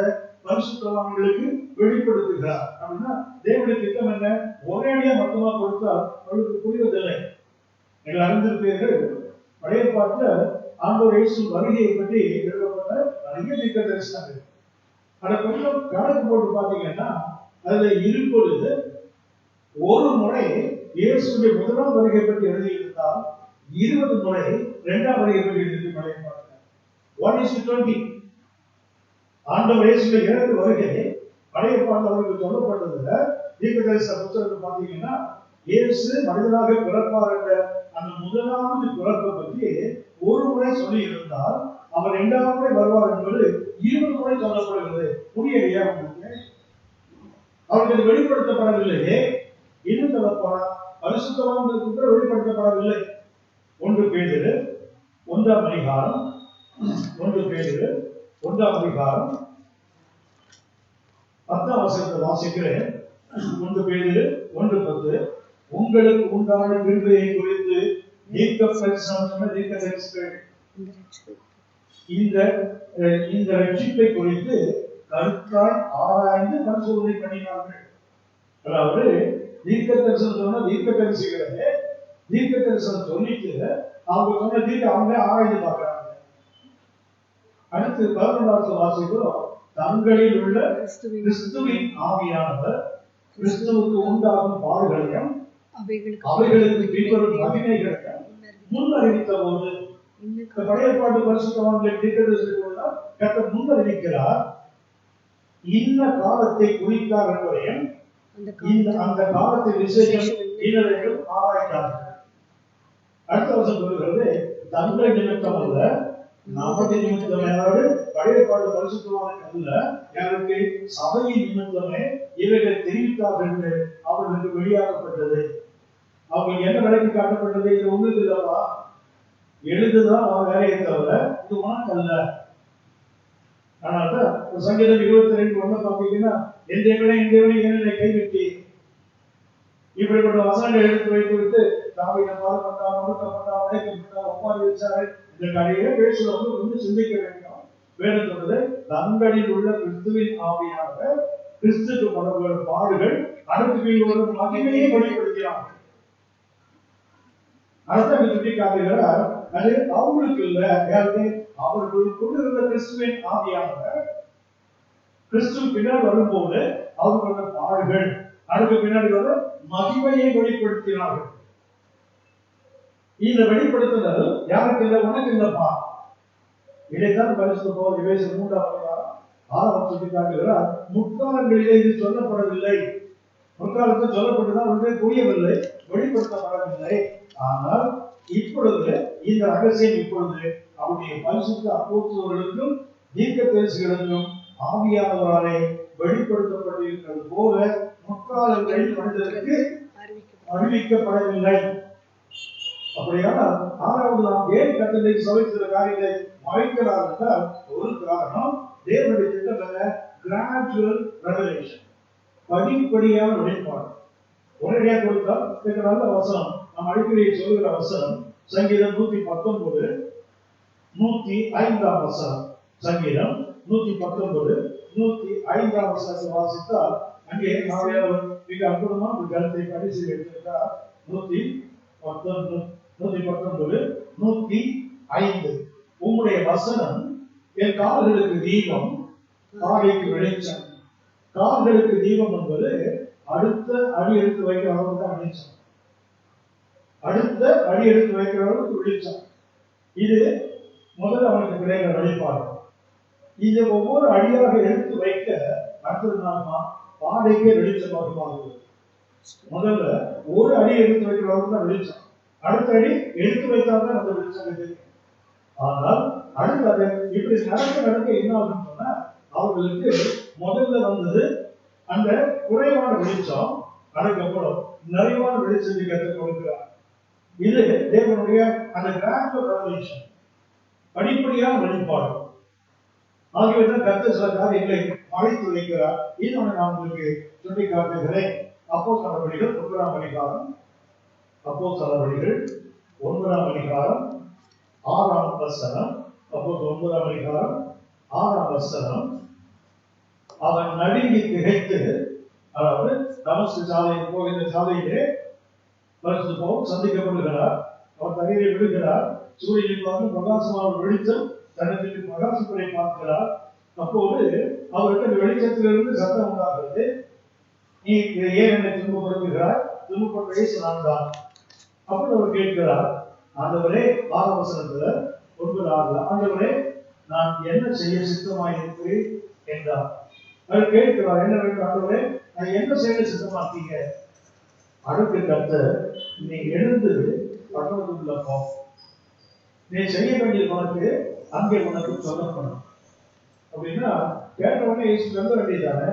S1: பரிசுத்தவான்களுக்கு வெளிப்படுத்துகிறார். அப்படின்னா தேவனுடைய திட்டம் என்ன? ஒரேடியா மொத்தமா கொடுத்தா அவளுக்கு புரிவதில்லை. நீங்கள் அறிந்திருப்பீர்கள், பழைய பாட்டுல ஆண்டவர் இயேசு வருகையை பற்றி எழுதப்பட்ட நிறைய தீர்க்க தரிசனங்கள். அதை கொஞ்சம் கணக்கு போட்டு பாத்தீங்கன்னா அதுல இருப்பொழுது ஒரு முறை இயேசுடைய முதலாம் வருகை பற்றி எழுதியிருந்தால் 20 முறை இரண்டாம் வருகை பற்றி எழுதி பழைய பாட்டுல 1:20. ஆண்டவர் இயேசுடைய இரண்டு வருகை பழைய பாட்டுல அவருக்கு சொல்லப்பட்டதுல தீர்க்க தரிசன புத்தகத்தை பாத்தீங்கன்னா இயேசு மனிதனாக பிறப்பார் என்ற அந்த முதலாவது பிறப்பை பற்றி ஒரு முறை சொல்லி இருந்தால் அவர் இரண்டாவது முறை வருவார் என்பது 20 முறை சொல்லப்படுகிறது. புரியலையா உங்களுக்கு? அவருக்கு வெளிப்படுத்தப்படவில்லையே. இன்னும் சொல்லப்போனா பரிசுத்தவான்களுக்கு கூட வெளிப்படுத்தப்படவில்லை. 1 பேதுரு 1ஆம் அதிகாரம் 10 வசனத்தை வாசிக்கிறேன். 1 பேதுரு 1:10. உங்களுக்கு உண்டான கிருபையை குறித்து இந்த ரட்சிப்பை குறித்து கருத்தாய் ஆராய்ந்து பரிசோதனை பண்ணினார்கள். அதாவது தீர்க்க தரிசனம் சொன்ன தீர்க்க தரிசிகளே தீர்க்க தரிசனம் சொல்லிட்டு அவங்க சொன்ன தீர்க்க அவங்க ஆராய்ந்து பார்க்கிறாங்க. அடுத்து 11வது வாசிக்கிறோம். தங்களில் உள்ள கிறிஸ்துவின் ஆவியானவர் கிறிஸ்துவுக்கு உண்டாகும் பாடுகளையும் அவைகளுக்கு பின்வரும் மகிமைகளையும் முன்னறிவித்த போது, பழைய பாட்டு பரிசுத்தவான்களை கர்த்தர் முன்னறிவிக்கிறார். இந்த காலத்தை குறித்தார் என்பதையும் அந்த காலத்தின் விசேஷம் இன்னதென்றும் ஆராய்ந்தார்கள். அடுத்த வருஷம் சொல்லுகிறது, தங்கள் நிமித்தம் அல்ல நமது நிமித்தம். அதாவது பழைய பாட்டு பரிசுத்தவான்கள் அல்ல, யாருக்கு? சபையின் நிமித்தமே இவைகள் தெரிவித்தார்கள் என்று அவர்களுக்கு வெளியாகப்பட்டது. அவங்களுக்கு என்ன விலைக்கு காட்டப்பட்டது? இது ஒண்ணுக்கு இல்லவா, எழுதுதான் அவன் வேலையை தவிர இது உனக்கு அல்ல. அதனால்தான் சங்கீதம் 22:1 பார்த்தீங்கன்னா, என் தேவனே என்னை கைவிட்டி, இப்படிப்பட்ட வசனங்களை எடுத்து வைத்து விட்டு தாவீது பாடுபட்டான், ஒடுக்கப்பட்டான், உடைக்கப்பட்டான், ஒப்பாரி வச்சாரு. இந்த கதையை பேசுறவங்க கொஞ்சம் சிந்திக்க வேண்டும். வேறு சொல்றது, தங்களில் உள்ள கிறிஸ்துவின் ஆவியானவர் கிறிஸ்துக்கு படக்கூடிய பாடுகள் அடுத்த மகிமையை வெளிப்படுத்தினார்கள். அதான் சுட்டி காட்டுகிறார். அது அவங்களுக்கு இல்ல, அவர்களுக்குள்ள இருந்த கிறிஸ்துவின் ஆவியானவர் கிறிஸ்து பின்னால் வரும்போது அவர்களோட பாடுகள் அதுக்கு பின்னாடி வர மகிமையை வெளிப்படுத்தினார்கள். இந்த வெளிப்படுத்துதல் யாருக்கு இல்லை? உனக்கு இல்லப்பா. இதைத்தான் பரிசுத்த பவுல் எபேசியர் 3ஆம் அதிகாரம் 6ஆம் சுட்டி காட்டுகிறார். முற்காலங்களிலே இது சொல்லப்படவில்லை. முற்காலத்தில் சொல்லப்பட்டுதான் ஒன்றே புரியவில்லை, வெளிப்படுத்தப்படவில்லை. ஆனால் இப்பொழுது இந்த ரகசியம் இப்பொழுது அவருடைய பரிசுத்த அப்போஸ்தலர்களுக்கும் தீர்க்கதரிசிகளுக்கும் ஆவியானவராலே வெளிப்படுத்தப்பட்டிருக்கிறது போல முற்காலங்களில் மனிதருக்கு அறிவிக்கப்படவில்லை. அப்படியானால் ஆறாவது நாம் ஏன் கர்த்தரை சபை சில காரியங்களை மறைக்கிறார் என்றால், ஒரு காரணம் தேவனுடைய திட்டத்தில் கிராஜுவல் ரெவலேஷன், படிப்படியான வெளிப்பாடு. ஒரேடியா கொடுத்தால் நல்ல வசனம். நாம் அடிக்கடி சொல்கிற வசனம் சங்கீதம் 119 105ஆம் வசனம். சங்கீதம் 119 105ஆம் வசனத்தை வாசித்தால் அங்கே மிக அற்புதமான ஒரு கருத்தை பரிசு எடுத்திருக்கிறார். 119 105. உம்முடைய வசனம் என் கால்களுக்கு தீபம், பாதைக்கு வெளிச்சம். கால்களுக்கு தீபம் என்பது அடுத்த அடி எடுத்து வைக்கிற அளவுக்கு தான் வெளிச்சம். அடுத்த அடி எடுத்து வைக்கிற அளவுக்கு வெளிச்சம். இது முதல்ல அவனுக்கு கிடைக்கிற வெளிப்பாடு. இதை ஒவ்வொரு அடியாக எடுத்து வைக்க அடுத்தது நாம பாதைக்கே வெளிச்சமாக மாறுகிறது. முதல்ல ஒரு அடி எடுத்து வைக்கிற அளவுக்கு தான் வெளிச்சம். அடுத்த அடி எடுத்து வைத்தால்தான் அந்த வெளிச்சம் கிடைக்கும். ஆனால் அடுத்த இப்படி நடக்க என்ன ஆகுன்னு சொன்னா, அவர்களுக்கு முதல்ல வந்தது அந்த குறைவான வெளிச்சம், அதுக்கப்புறம் நிறைவான வெளிச்சத்தை கற்றுக் கொடுக்கிறார். இது தேவனுடைய அந்த கிராஜுவல் ரெவலேஷன், படிப்படியான வெளிப்பாடு. ஆகியவற்றை கர்த்தர் சில காரியங்களை மறைத்து வைக்கிறார். இன்னொன்று நான் உங்களுக்கு சொல்லி காட்டுகிறேன். அப்போஸ்தலர்கள் 9ஆம் அதிகாரம், அப்போஸ்தலர்கள் 9ஆம் அதிகாரம் 6ஆம் வசனம். அப்போஸ்தலர் 9ஆம் அதிகாரம் 6ஆம் வசனம். அவன் நடுங்கி திகைத்து, அதாவது தமஸ்கு சாலையில் போகின்ற சாலையிலே பரிசுத்த பவுல் சந்திக்கப்படுகிறார். அவர் தண்ணீரை விடுகிறார். சூரியனை பார்த்து பிரகாசமான வெளிச்சம் தனக்கு பிரகாசப்படை பார்க்கிறார். அப்போது அவருக்கு வெளிச்சத்திலிருந்து சத்தம் உண்டாகிறது. நீ ஏன் என்னை துன்பப்படுத்துகிறாய்? துன்பப்படுத்த இயேசு நான் தான். அப்படி அவர் கேட்கிறார், ஆண்டவரே, ஆரவசனத்துல 9:6, ஆண்டவரே, நான் என்ன செய்ய சித்தமாய் இருக்கிறேன் என்றார். அவர் கேட்கிறார், என்ன வேண்டும் ஆண்டவரே, நான் என்ன செய்ய சித்தமாக்கீங்க? அடுத்த கர்த்தர், நீ எழுந்து பட்டணத்துக்குள்ள போ, நீ செய்ய வேண்டிய உனக்கு அங்கே உனக்கு சொல்லப்படும் அப்படின்னா, கேட்டவுடனே இயேசு சொல்ல வேண்டியதானே?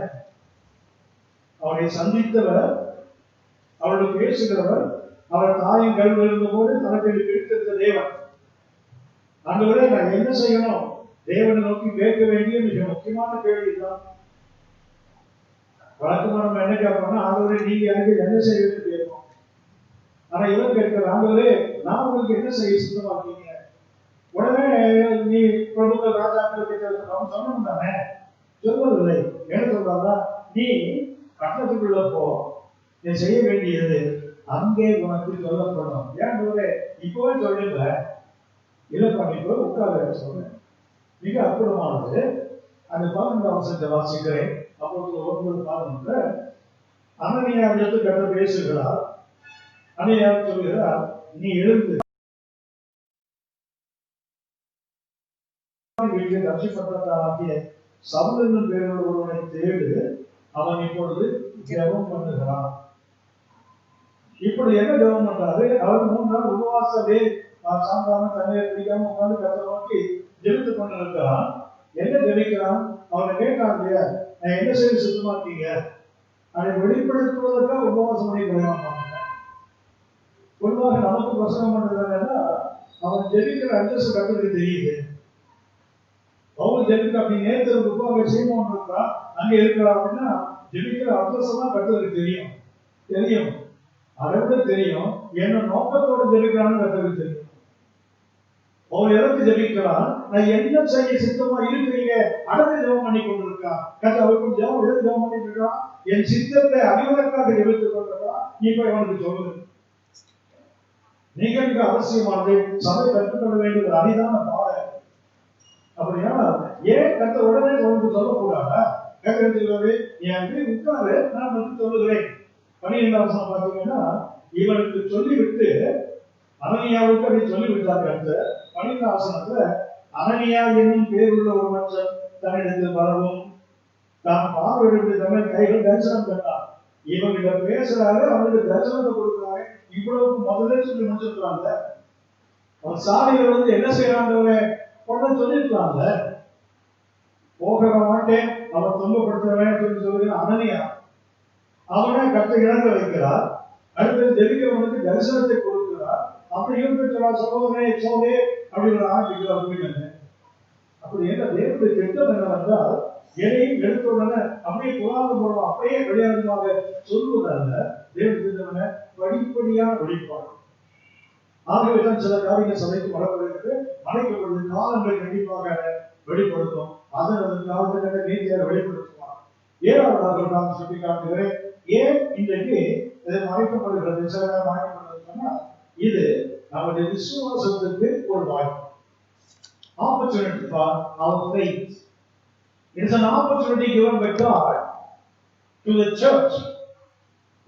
S1: அவரை சந்தித்தவர், அவருடைய பேசுகிறவர், அவர் தாயின் கல்வியில் இருந்த போது தனக்கு பிடித்திருந்த தேவன். ஆண்டவரே, நான் என்ன செய்யணும்? தேவனை நோக்கி கேட்க வேண்டிய மிக முக்கியமான கேள்விதான். வழக்கமா நம்ம என்ன கேட்போம்னா, ஆண்டவரே நீங்க எனக்கு என்ன செய்யணும்னு கேட்போம். ஆனா இவர் கேட்கிற, ஆண்டவரே நான் உங்களுக்கு என்ன செய்ய சித்தமாக்கீங்க? உடனே நீ பிரபுத்த ராஜாக்கள் சொல்லணும் தானே? சொல்வதில்லை. என்ன சொல்றாங்க? நீ பட்டணத்துக்குள்ள போ, நீ செய்ய வேண்டியது அங்கே உனக்கு சொல்லப்படும். ஏன் இப்பவே சொல்லுங்க, இல்லப்பா நீ போய் உட்கார சொல்றேன். மிக அற்புதமானது. அந்த 12ஆம் வசனத்தை வாசிக்கிறேன். அப்போது 9:11 அனனியாவிடத்தில் கர்த்தர் பேசுகிறார். அனனியா சொல்கிறார், நீ எழுந்து வீட்டில் ரட்சிக்கப்பட்டவனாகிய சவுல் என்னும் பேருள்ள ஒருவனை தேடு, அவன் இப்பொழுது ஜெபம் பண்ணுகிறான். இப்படி என்ன ஜெபம் பண்றாரு? அவர் 3 நாள் உபவாசமே சாந்தாம தண்ணீர் குடிக்காம உட்கார்ந்து கர்த்தரை நோக்கி ஜெபித்துக் கொண்டிருக்கிறான். என்ன ஜெபிக்கிறான்? அவனை கேட்டான் இல்லையா, நான் என்ன செய்ய சுத்தமாக்கீங்க? அதை வெளிப்படுத்துவதற்காக உபவாசம் பண்ணி கொள்ளாங்க. பொதுவாக நமக்கு பிரசனம் பண்றதுன்னா, அவன் ஜெபிக்கிற அட்ரஸ் கர்த்தருக்கு தெரியுது. அவங்க ஜெபிக்க அப்படி நேற்று அங்க சீமோன் இருக்கா, அங்க இருக்கிறா அப்படின்னா ஜெபிக்கிற அட்ரஸ் எல்லாம் கர்த்தருக்கு தெரியும். தெரியும், அதை விட தெரியும் என்ன நோக்கத்தோட ஜெபிக்கிறான்னு கர்த்தருக்கு தெரியும். அவன் எதற்கு ஜெபிக்கிறான்? நான் என்ன செய்ய சித்தமா இருக்கிறீங்க? அடக்க ஜெபம் பண்ணி கொண்டிருக்கான். கர்த்தர் அவருக்கும் ஜெபம் எது ஜெபம் பண்ணிட்டு இருக்கான்? என் சித்தத்தை அறிவதற்காக ஜெபித்துக் கொண்டிருக்கான். இப்ப இவனுக்கு சொல்லுது, மிக மிக அவசியமானது, சபை கற்றுக்கொள்ள வேண்டிய ஒரு அரிதான பாடம். அப்படியா? ஏன் கர்த்தர் உடனே உனக்கு சொல்லக்கூடாதா? கேட்கறது என் உட்காரு, நான் வந்து சொல்லுகிறேன். 12ஆம் வசனம் பார்த்தீங்கன்னா, இவனுக்கு சொல்லிவிட்டு அனனியாவுக்கு அப்படி சொல்லிவிட்டார் கர்த்தர். 12ஆம் வசனத்துல, அனனியா என்னும் பேருள்ள ஒரு மனுஷன் தன்னிடத்தில் வரவும் தான் பார்வையிட்டு தமிழ் கைகள் தரிசனம் கண்டான். இவங்கிட்ட பேசுறாரு, அவனுக்கு தரிசனத்தை கொடுக்குறாரு. இவ்வளவு முதல்ல சொல்லி முடிச்சிருக்கிறாங்க. அவன் சாலையில வந்து என்ன செய்யறாங்க உடனே சொல்லிருக்கலாம்ல. போக மாட்டேன், அவன் துன்பப்படுத்துறவன் சொல்லி சொல்லுகிற அனனியா அவனை கர்த்தர் இழந்து வைக்கிறார். அடுத்தது ஜெபிக்கிறவனுக்கு தரிசனத்தை கொடுக்கிறார். அப்படி இருந்துட்டு சகோதரே சோதே அப்படின்னு ஆரம்பிக்கிறார் போயிட்டு. அப்படி என்ன தேவனுடைய திட்டம் என்னவென்றால், எதையும் எடுத்துடனே அப்படியே புராணம் போடுவோம், அப்படியே வெளியாகமாக சொல்வதல்ல. தேவனுடைய திட்டம் படிப்படியான வெளிப்பாடு. ஆகவேதான் சில காரியங்கள் சபைக்கு வரப்படுகிறது. மறைக்கப்படுது காலங்கள் கண்டிப்பாக வெளிப்படுத்தும். அதன் காலத்தை நீதியாக வெளிப்படுத்துவார். ஏழாவதாக நான் சுட்டி காட்டுகிறேன். ஏன் இன்றைக்கு இதை மறைக்கப்படுகிறது? சில நேரம் மறைக்கப்படுறதுன்னா, இது நம்முடைய விசுவாசத்துக்கு ஒரு வாய்ப்பு. Opportunity for our faith. It is an opportunity given by God to the church.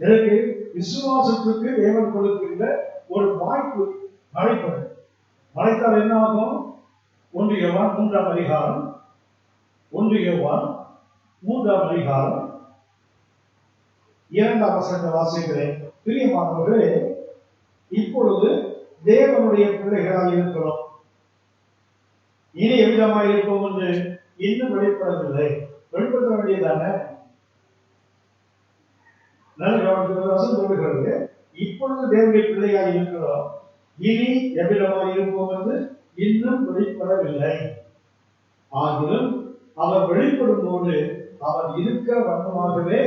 S1: இதற்கு விசுவாசத்துக்கு தேவன் கொடுக்கின்ற ஒரு வாய்ப்பு. மறைப்பது மறைத்தால் என்ன ஆகும்? 1 யோவான் 3ஆம் அதிகாரம் 2ஆம் வசனத்தை வாசிக்கிறேன். பிரியமானவர்களே, இப்பொழுது தேவனுடைய பிள்ளைகளாக இருக்கிறோம். இனி எவ்விதமாக இருப்போம் என்று இன்னும் வெளிப்படவில்லை. வெளிப்படுத்த வேண்டியதானே? நல்ல கவனத்தில் சொல்லுகிறது, இப்பொழுது தேவனுடைய பிள்ளையாக இருக்கிறோம், இனி எவ்விதமாக இருப்போம் என்று இன்னும் வெளிப்படவில்லை. ஆகிலும் அவர் வெளிப்படும் போது அவர் இருக்கிற வண்ணமாகவே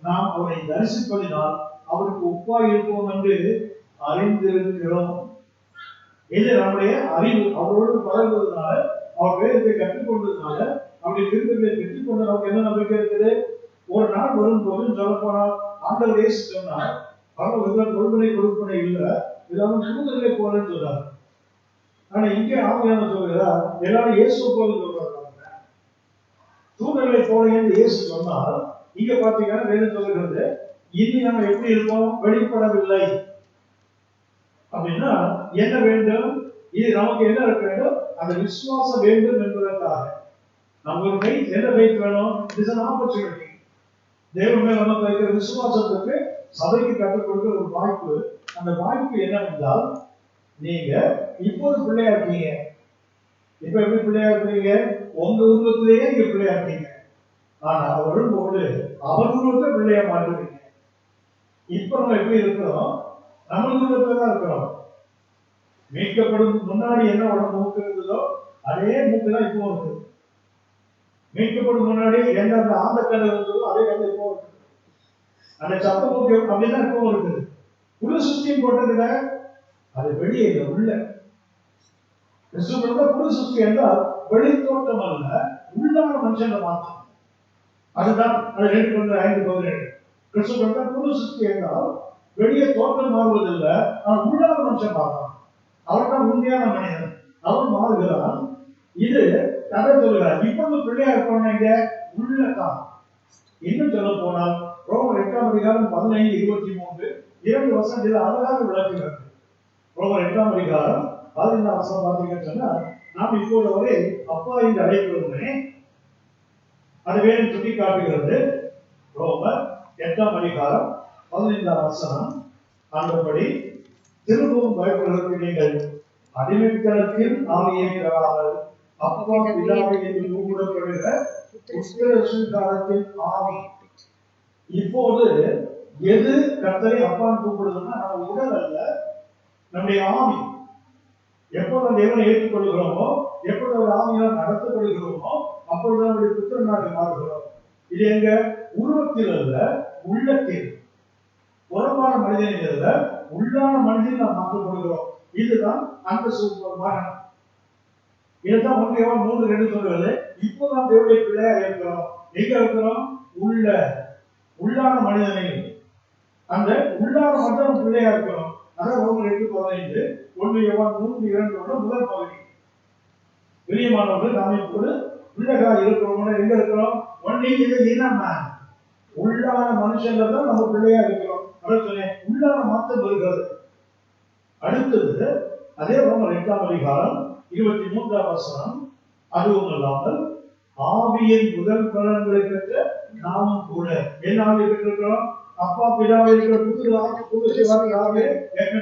S1: நாம் அவரை தரிசிப்பதினால் அவருக்கு ஒப்பாய் இருப்போம் என்று அறிந்திருக்கிறோம். இது நம்முடைய அறிவு. அவரோடு பழகுவதனால, அவர் வேதத்தை கற்றுக்கொண்டதுனால அப்படி விருதுகளை பெற்றுக் கொண்ட நமக்கு என்ன நம்பிக்கை இருக்குது? ஒரு நாள் வரும்போது சொல்ல போனால் ஆண்டவர் இயேசு சொன்னார், பரலோகத்தில் கொள்கை கொடுப்பனை இல்லை, இதாவது தூதர்களை போலன்னு சொல்றார். ஆனா இங்கே ஆவியானவர் சொல்கிறார், எல்லாரும் இயேசு போல சொல்றாங்க. தூதர்களை போல என்று இயேசு சொன்னால், இங்க பாத்தீங்கன்னா வேதம் சொல்கிறது, இனி நம்ம எப்படி இருக்கோம்? வெளிப்படவில்லை. அப்படின்னா என்ன வேண்டும்? இது நமக்கு என்ன இருக்க வேண்டும்? அந்த விசுவாசம் வேண்டும் என்பதற்காக நம்ம ஒரு ஃபெய்த், என்ன ஃபெய்த் வேணும்? It is an opportunity. தேவன் மேல் நமக்கு இருக்கிற விசுவாசத்துக்கு சபைக்கு கற்றுக் கொடுக்கிற ஒரு வாய்ப்பு. அந்த வாய்ப்பு என்னவென்றால், நீங்க இப்போது பிள்ளையா இருக்கீங்க. இப்ப எப்படி பிள்ளையா இருக்கீங்க? உங்க உருவத்திலேயே நீங்க பிள்ளையா இருக்கீங்க. ஆனா வரும்போது அவர் உருவத்தை பிள்ளையா மாற்றுவீங்க. இப்ப நம்ம எப்படி இருக்கிறோம்? நம்ம உருவத்துல தான் இருக்கிறோம். மீட்கப்படும் முன்னாடி என்ன உடம்பு மூக்கு இருந்ததோ அதே மூக்கு தான் இப்போ இருக்கு. மீட்கப்படும் முன்னாடி எந்த அந்த ஆந்த கல் இருந்ததோ அதே கல் இப்போ இருக்கு. அந்த சத்த மூக்கு அப்படிதான் இப்போ இருக்குது. புது சுஷ்டியும் போட்டதுல அது வெளியே இல்லை, உள்ள. கிறிஸ்துவ புது சுஷ்டி என்றால் வெளி தோட்டம் அல்ல, உள்ளான மனுஷன் மாற்றம். அதுதான் அது 2:5 கிறிஸ்துவ புது சுஷ்டி என்றால் வெளியே தோட்டம் மாறுவதில்லை, ஆனால் உள்ளான மனுஷன் மாறுறான். அவர் தான் உண்மையான மனிதன், அவன் மாறுகிறான். இது கதை சொல்கிறார். இப்பொழுது பிள்ளையா இருப்பாங்க உள்ளதான். இன்னும் சொல்ல போனால் ரோமர் 8:15-23 2 வசனத்தில் அழகாக விளக்குகிறது. ரோமர் 8:15 பார்த்தீங்கன்னு சொன்னா, நாம் இப்போது வரை அப்பா என்று அழைக்கிறோமே, அது வேறு சுட்டி காட்டுகிறது. ரோமர் 8:15 அந்தபடி திரும்பவும் பயப்படுவதற்கு நீங்கள் அடிமைத்தனத்தில் ஆவியை பெறாமல் அப்பா பிதாவை என்று கூப்பிடப்படுகிற காலத்தின் ஆவி. இப்போது எது கர்த்தரை அப்பான்னு கூப்பிடுதுன்னா, நம்ம உடல் அல்ல, நம்முடைய ஆவி. எப்போது தேவனை ஏற்றுக்கொள்கிறோமோ, எப்போது ஒரு ஆவியால் நடத்தப்படுகிறோமோ, அப்பொழுது நம்முடைய புத்திரனாக மாறுகிறோம். இது எங்க? உருவத்தில் அல்ல, உள்ளத்தில். புறமான மனிதனில் அல்ல, உள்ளான மனிதனில் நாம் மாற்றப்படுகிறோம். இதுதான் அந்த மரணம். இதுதான் 1 யோவான் 3:2 சொல்கிறது. இப்போ நாம் தேவனுடைய பிள்ளையா இருக்கிறோம். எங்க இருக்கிறோம்? உள்ளான மனிதனில். அந்த உள்ளான மனிதன் பிள்ளையா இருக்கிறோம். அதான் ரோமர் 8:15 1 யோவான் 3:2 முதல் பகுதி. பிரியமானவர்கள், நாம் இப்போது பிள்ளைகளா இருக்கிறோம். எங்க இருக்கிறோம்? ஒன்லி இது இனமா உள்ளான மனுஷன்ல தான் நம்ம பிள்ளையா இருக்கிறோம். அதான் சொன்னேன், உள்ளான மாற்றம் வருகிறது. அடுத்தது அதே ரோமர் 8:23 அதுவும் அல்லாமல் ஆவியின் முதல் பலன்களை பெற்ற நாமும் கூட என்ன ஆவியை பெற்றிருக்கிறோம்? அப்பா பிதாவை இருக்கிற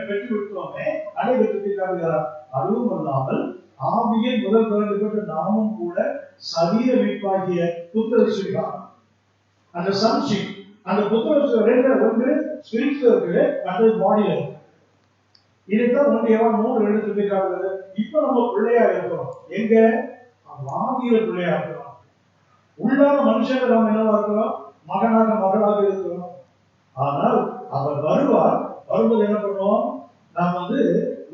S1: பெற்று விட்டோமே, அதை பெற்றுக்கிறார். அதுவும் அல்லாமல் ஆவியின் முதல் பலன்களை பெற்ற நாமும் கூட சரீர மீட்பாகிய புத்திர சுவிகாரம், அந்த சன்ஷிப், அந்த புத்திர ஒன்று ஸ்பிரிட்ல இருக்கு, அது பாடியில இருக்கு. இதுதான் 1 யோவான் 3:2 சொல்லிக்காட்டுகிறது. இப்ப நம்ம பிள்ளையா இருக்கிறோம். எங்க? ஆவியில பிள்ளையா இருக்கிறோம். உள்ளான மனுஷங்க நாம் என்னவா இருக்கிறோம்? மகனாக மகளாக இருக்கிறோம். ஆனால் அவர் வருவார். வரும்போது என்ன பண்ணுவோம்? நாம்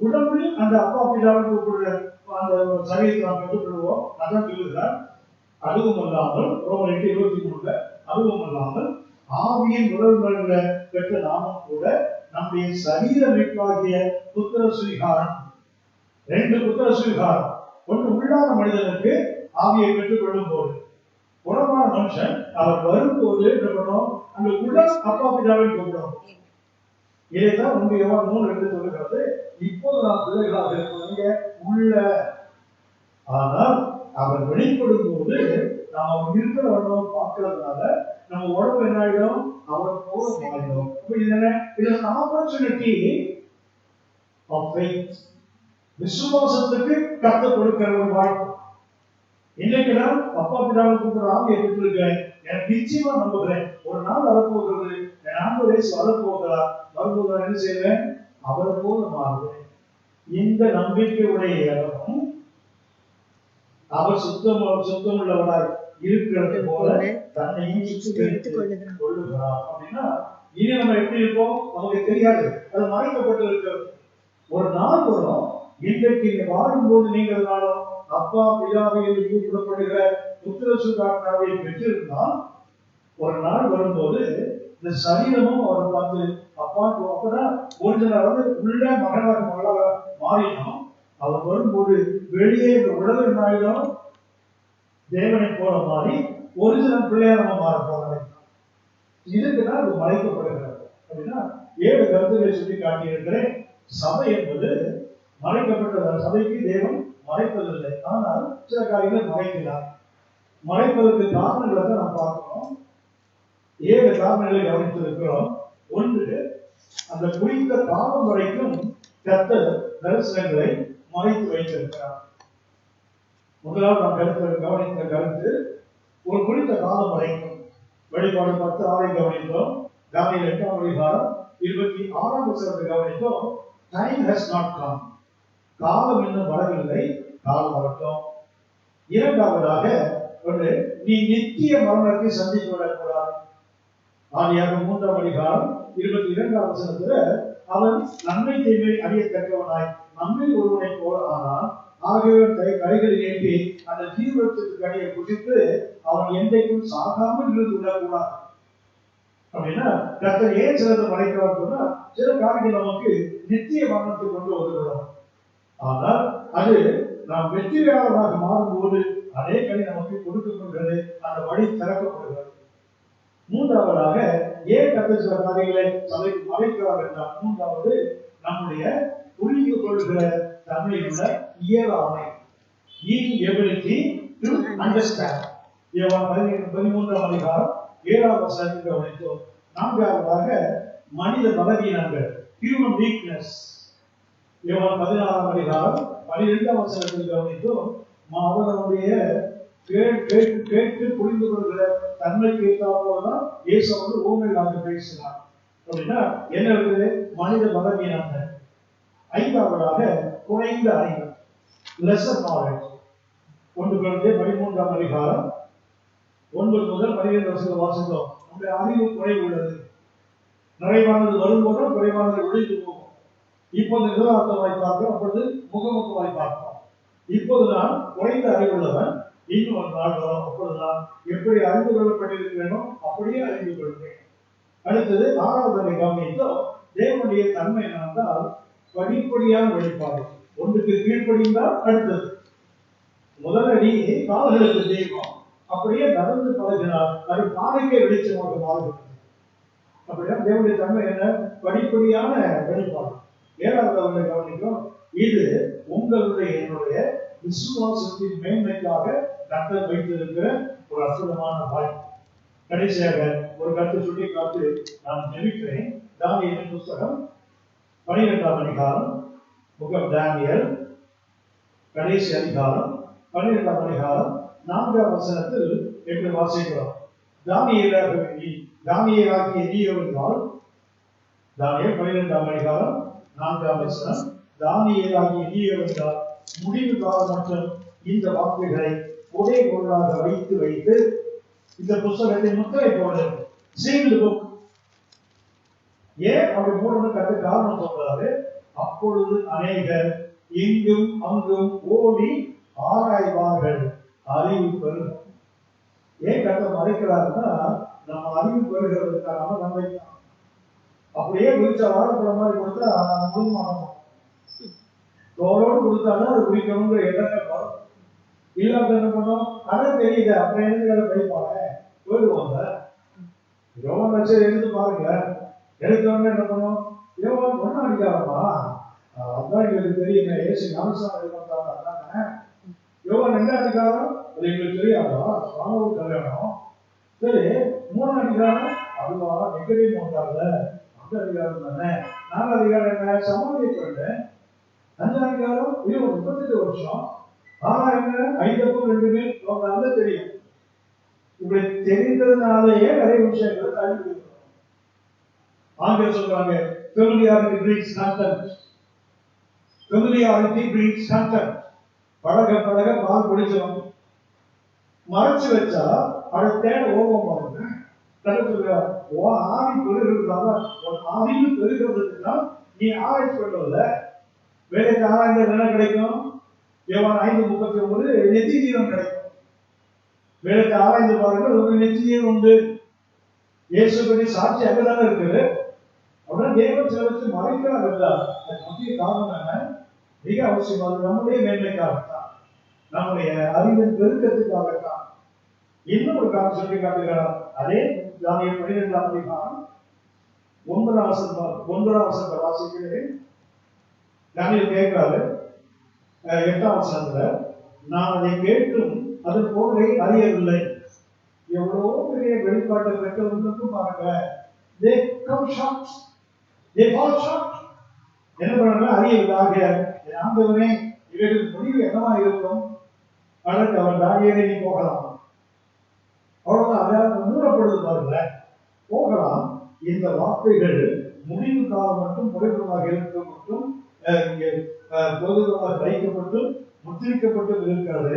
S1: உடம்பில் அந்த அப்பா பிதாவை கூப்பிடுற அந்த சரீரத்தை நாம் பெற்றுக்கொள்வோம். அதான் சொல்லுகிறார். அதுவும் அல்லாமல் ரோமர் 8:23 அதுவும் அல்லாமல் ஆவியின் முதல் பலன்களை பெற்ற நாமும் கூட நம்முடைய சரீர மீட்பாகிய புத்திர சுவிகாரம். 2 புத்திர சுவிகாரம். ஒன்று உள்ளான மனிதனுக்கு ஆவியை பெற்றுக் கொள்ளும் போது, புறமான மனுஷன் அவர் வரும்போது என்ன பண்ணும்? அந்த உள்ள அப்பா பிதாவை கூப்பிடும். இதைத்தான் 1 யோவான் 3:2 சொல்லுகிறது. இப்போது நாம் பிள்ளைகளாக இருக்கிறவங்க உள்ள. ஆனால் அவர் வெளிப்படும் போது நாம் அவர் இருக்கிற வண்ணம் பார்க்கிறதுனால நம்ம உடம்பு என்ன ஆயிடும்? அவர் போல மாறிடும். Opportunity of faith. விசுவாசத்துக்கு கற்றுக் கொடுக்கிற ஒரு வாய்ப்பு. இன்னைக்கு நான் அப்பா பிதாவை கூப்பிடுற ஆவியை பெற்றிருக்கிறேன். எனக்கு நிச்சயமா நம்புகிறேன், ஒரு நாள் வரப்போகிறது, என் ஆண்டு வயசு வரப்போகிறார். வரும்போது என்ன செய்வேன்? அவரை போல மாறுவேன். இந்த நம்பிக்கையுடைய இடமும் அவர் சுத்தமுள்ளவராய் இருக்கிறது போல தன்னையும் சுத்திகரித்துக் கொள்ளுகிறார். அப்படின்னா இனி நம்ம எப்படி இருப்போம் நமக்கு தெரியாது, அது மறைக்கப்பட்டு இருக்கிறது. ஒரு நாள் வரும், இன்றைக்கு வாழும்போது நீங்கள் அப்பா பிதாவை என்று கூப்பிடப்படுகிற புத்திரசுதாத்மாவை பெற்றிருந்தால் ஒரு நாள் வரும்போது இந்த சரீரமும் அவரை பார்த்து அப்பா அப்பதான் ஒரிஜினல் உள்ள மகனாக மகளாக மாறினோம். அவர் வரும்போது வெளியே இந்த உடல் என்ன ஆயிடும், தேவனை போல மாறி ஒரிஜினல் பிள்ளையா நம்ம மாற போறோம். இதுக்குதான் அது மறைக்கப்படுகிறது. அப்படின்னா 7 கருத்துக்களை சொல்லி காட்டியிருக்கிறேன். சபை என்பது மறைக்கப்பட்ட சபைக்கு தேவன் மறைப்பதில்லை, ஆனால் சில காரியங்களை மறைக்கிறார். மறைப்பதற்கு காரணங்களை தான் நாம் பார்க்கிறோம். 7 காரணங்களை கவனித்திருக்கிறோம். ஒன்று, அந்த குறித்த காலம் வரைக்கும் கர்த்தர் தரிசனங்களை மறைத்து வைத்திருக்கிறார். முதலாவது நாம் கவனித்த கருத்து, ஒரு குறித்த காலம் வரைக்கும். வெளிப்பாடு 10:6 கவனித்தோம். தானியேல் 8ஆம் அதிகாரம் 26ஆம் வசனத்தை கவனித்தோம். டைம் ஹஸ் நாட் கம், காலம் இன்னும் வரவில்லை, காலம் வரட்டும். இரண்டாவதாக, நீ நித்திய மரணத்தை சந்தித்து விடக்கூடாது. ஆதியாகமம் 3ஆம் அதிகாரம் 22ஆம் வசனத்துல அவன் நன்மை தீமை அறியத்தக்கவனாய் நம்மில் ஒருவனை போல ஆனான். ஆகியோர் கைகளை ஏற்றி அந்த ஜீவனத்துக்கு கடையை புதித்து அவன் என்றைக்கும் சாகாமல் இருந்து விடக்கூடாது. அப்படின்னா கர்த்தர் ஏன் சிலதை மறைக்கிறார் சொன்னா, சில காரியங்கள் நமக்கு நித்திய மரணத்தை கொண்டு வந்துவிடும். ஆனால் அது நாம் வெற்றியாளராக மாறும்போது அதே கனி நமக்கு கொடுக்கப்படுகிறது, அந்த வழி திறக்கப்படுகிறது. மூன்றாவதாக, ஏன் கர்த்தர் சில காரியங்களை சபைக்கு மறைக்கிறார் என்றால், மூன்றாவது நம்முடைய புரிந்து கொள்கிற தன்மையுள்ள இயலாமை, inability to understand. யோவான் 13ஆம் அதிகாரம் 7ஆம் வசனத்தை கவனித்தோம். நான்காவதாக, மனித பலவீனங்கள், human weakness. யோவான் 16ஆம் அதிகாரம் 12ஆம் வசனத்தை கவனித்தோம். அவனுடைய கேட்டு புரிந்து கொள்கிற தன்மைக்கு ஏற்றாற்போலதான் இயேசு வந்து ஊமையாக பேசினார். அப்படின்னா என்ன இருக்குது? மனித பலவீனங்கள். ஐந்தாவதாக, குறைந்த அறிவு, லெசர் நாலேஜ். 1 கொரிந்தியர் 13ஆம் அதிகாரம் 9 முதல் 12 வசனம் வாசித்தோம். நம்முடைய அறிவு குறைவு உள்ளது. நிறைவானது வரும்போதும் குறைவானது ஒழிந்து போகும். இப்போது நிதானமாய் பார்க்கிறோம், அப்பொழுது முகமுகமாய் பார்க்கிறோம். இப்போது நான் குறைந்த அறிவுள்ளவன், இன்னும் ஒரு நாள் வரும், அப்பொழுது நான் எப்படி அறிந்து கொள்ளப்பட்டிருக்கிறேனோ அப்படியே அறிந்து கொள்வேன். அடுத்தது 6வது கவனித்தோம். தேவனுடைய தன்மை என்னவென்றால் படிப்படியான வெளிப்பாடு. ஒன்றுக்கு கீழ்ப்படிந்தால் அடுத்தது. முதலடி கால்களுக்கு தெய்வம், அப்படியே நடந்து பழகினார், அது பாதைக்கே வெளிச்சமாக மாறுகிறது. அப்படின்னா தேவனுடைய தன்மை என்ன? படிப்படியான வெளிப்பாடு. 7வது கவனிக்கும், இது உங்களுடைய என்னுடைய விசுவாசத்தின் மேன்மைக்காக கர்த்தர் வைத்திருக்கிற ஒரு அற்புதமான வாய்ப்பு. கடைசியாக ஒரு கருத்தை சொல்லி காத்து நான் ஜெபிக்கிறேன். தானியேலின் புத்தகம் 12ஆம் அதிகாரம், புக் தானியேல் கடைசி அதிகாரம் 12ஆம் அதிகாரம் 4ஆம் வசனத்தில் எப்படி வாசிக்கிறோம்? தானியேலாகிய நீ இருந்தால், தானியேல் 12ஆம் அதிகாரம் 4ஆம் வசனம், தானியேலாகிய நீ இருந்தால் முடிவு காலம் மற்றும் இந்த வாக்குகளை ஒரே பொருளாக வைத்து வைத்து இந்த புத்தகத்தை முத்திரை போடு, சீல்டு புக். ஏன் அப்படி மூடணும் கற்று காரணம் சொல்றாரு. அப்பொழுது அநேகர் இங்கும் அங்கும் ஓடி ஆராய்வார்கள், அறிவு பெறும். ஏன் கற்று மறைக்கிறாருன்னா, நம்ம அறிவு பெறுகிறதுக்காக நம்ம அப்படியே குறிச்ச வாழைப்பழம் மாதிரி கொடுத்தா முழுமாகும். தோளோடு கொடுத்தாலும் அது குறிக்கணுங்கிற எண்ணங்கள் வரும். இல்லாத என்ன பண்ணோம், அதான் தெரியுது, அப்புறம் எழுதுகளை படிப்பாங்க, போயிடுவாங்க. யோவான் வச்சு எழுந்து பாருங்க, எழுத்தவங்க என்ன பண்ணும், யோவான் ஒன்னும் அடிக்காரமா, அதான் எங்களுக்கு தெரியுங்க, ஏசு ஞானஸ்நானம் எடுத்தாங்க, அதானே. யோவான் 2ஆம் அதிகாரம், அது எங்களுக்கு தெரியாதா, சாமூர் கல்யாணம். சரி, 3ஆம் அதிகாரம், அதுவா நெகட்டிவ் வந்தாங்கல்ல, அந்த அதிகாரம் தானே. 4ஆம் அதிகாரம் என்ன, சமாளிய பண்ண. 5ஆம் அதிகாரம் 38 வருஷம். ஆனா என்ன, 5 2 தெரியும். இப்படி தெரிந்ததுனாலேயே நிறைய விஷயங்களை தள்ளி ஆங்கிலம் சொல்றாங்க, familiarity breeds contempt. familiarity breeds contempt. பழக பழக பால் குடிச்சிடும். மறைச்சு வச்சா அதை தேட ஓபம் பாருங்க. சொல்றார், ஆவி பெருகிறதுனால ஆவியும் பெருகிறதுக்குன்னா நீ ஆராய்ச்சி பண்ணல. வேலைக்கு ஆராய்ந்த என்ன கிடைக்கும்? யோவான் 5:39 நித்திய ஜீவன் கிடைக்கும். வேதத்தை ஆராய்ந்து பாருங்கள், ஒரு நிச்சயம் உண்டு. இயேசு பற்றி சாட்சி அங்கதானே இருக்குது. அப்படின்னா தேவன் சிலவற்றை மறைக்கிறார் என்றால் அது முக்கிய காரணம் என்ன? மிக அவசியமானது நம்முடைய மேன்மைக்காகத்தான், நம்முடைய அறிவின் பெருக்கத்துக்காகத்தான். இன்னும் ஒரு காரணம் சொல்லி காட்டுகிறார். அதே தானியேல் 12ஆம் அதிகாரம் 9ஆம் வசனத்தை வாசிக்கிறேன். தானியேல் கேட்கிறாரு 8ஆம் வசனத்துல, நான் அதை கேட்டும் அதன் பொருளை அறியவில்லை. எவ்வளவோ பெரிய வெளிப்பாட்டை பெற்றவர்களுக்கும் பாருங்க, they come shocked, they fall shocked. என்ன பண்ணாங்க? அறியவில்லாக என் ஆண்டவனே, இவர்கள் முடிவு என்னவா இருக்கும்? அதற்கு அவர் தானியேலே நீ போகலாம். அவ்வளவுதான், அதாவது மூடப்படுது பாருங்க, போகலாம். இந்த வார்த்தைகள் முடிவு காலம் மட்டும் முறைப்பமாக இருக்க மட்டும் பொதுவாக வைக்கப்பட்டு முத்திரிக்கப்பட்டு இருக்கிறது.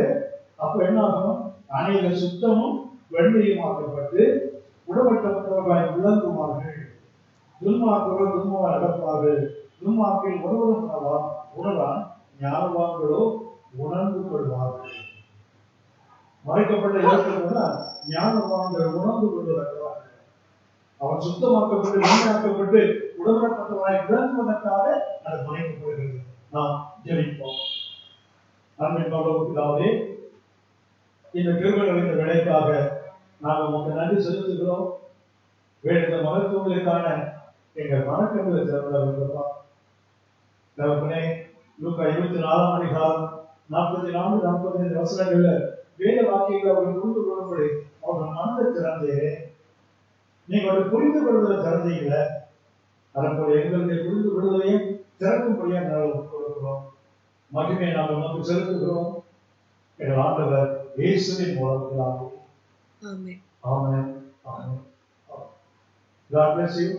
S1: அப்ப என்ன ஆகும்? அனைவரும் சுத்தமும் வெண்மையுமாக்கப்பட்டு உடம்பட்டவர்களாய் விளங்குவார்கள். துன்மார்க்கர்கள் துன்மாவை நடப்பார்கள். துன்மார்க்கில் ஒருவரும் உணரான், ஞானவான்களோ உணர்ந்து கொள்வார்கள். மறைக்கப்பட்ட இடத்துல ஞானவான்கள் உணர்ந்து கொள்வதற்காக, அவன் சுத்தமாக்கப்பட்டு வெண்மையாக்கப்பட்டு உடம்பட்டவர்களாய் விளங்குவதற்காக அது மறைக்கப்படுகிறது. நாம் ஜெபிப்போம். அன்பின் பரலோகத்திலே இந்த கிருபை நிறைந்த வேலைக்காக நாம் உங்களுக்கு நன்றி செலுத்துகிறோம். வேண்டிய மகத்துவங்களுக்கான எங்கள் வணக்கங்களை திறந்தா தகப்பனே. லூக்கா 24ஆம் அதிகாரம் 44-45 வசனங்கள்ல வேத வாக்கியங்களை அவர்கள் புரிந்து கொள்ளும்படி அவர்கள் மனதை திறந்தே, நீங்க அவர்கள் புரிந்து கொள்வதை திறந்தீங்கள, அதன்போல எங்களுடைய புரிந்து கொள்வதையும் திறக்கும்படியா நாங்கள் கொடுக்கிறோம். மகிமையை நாங்கள் நமக்கு செலுத்துகிறோம். எங்கள் ஆண்டவர் இயேசுவின் மூலமாக. ஆமென். ஆமென். ஆமென். God bless you.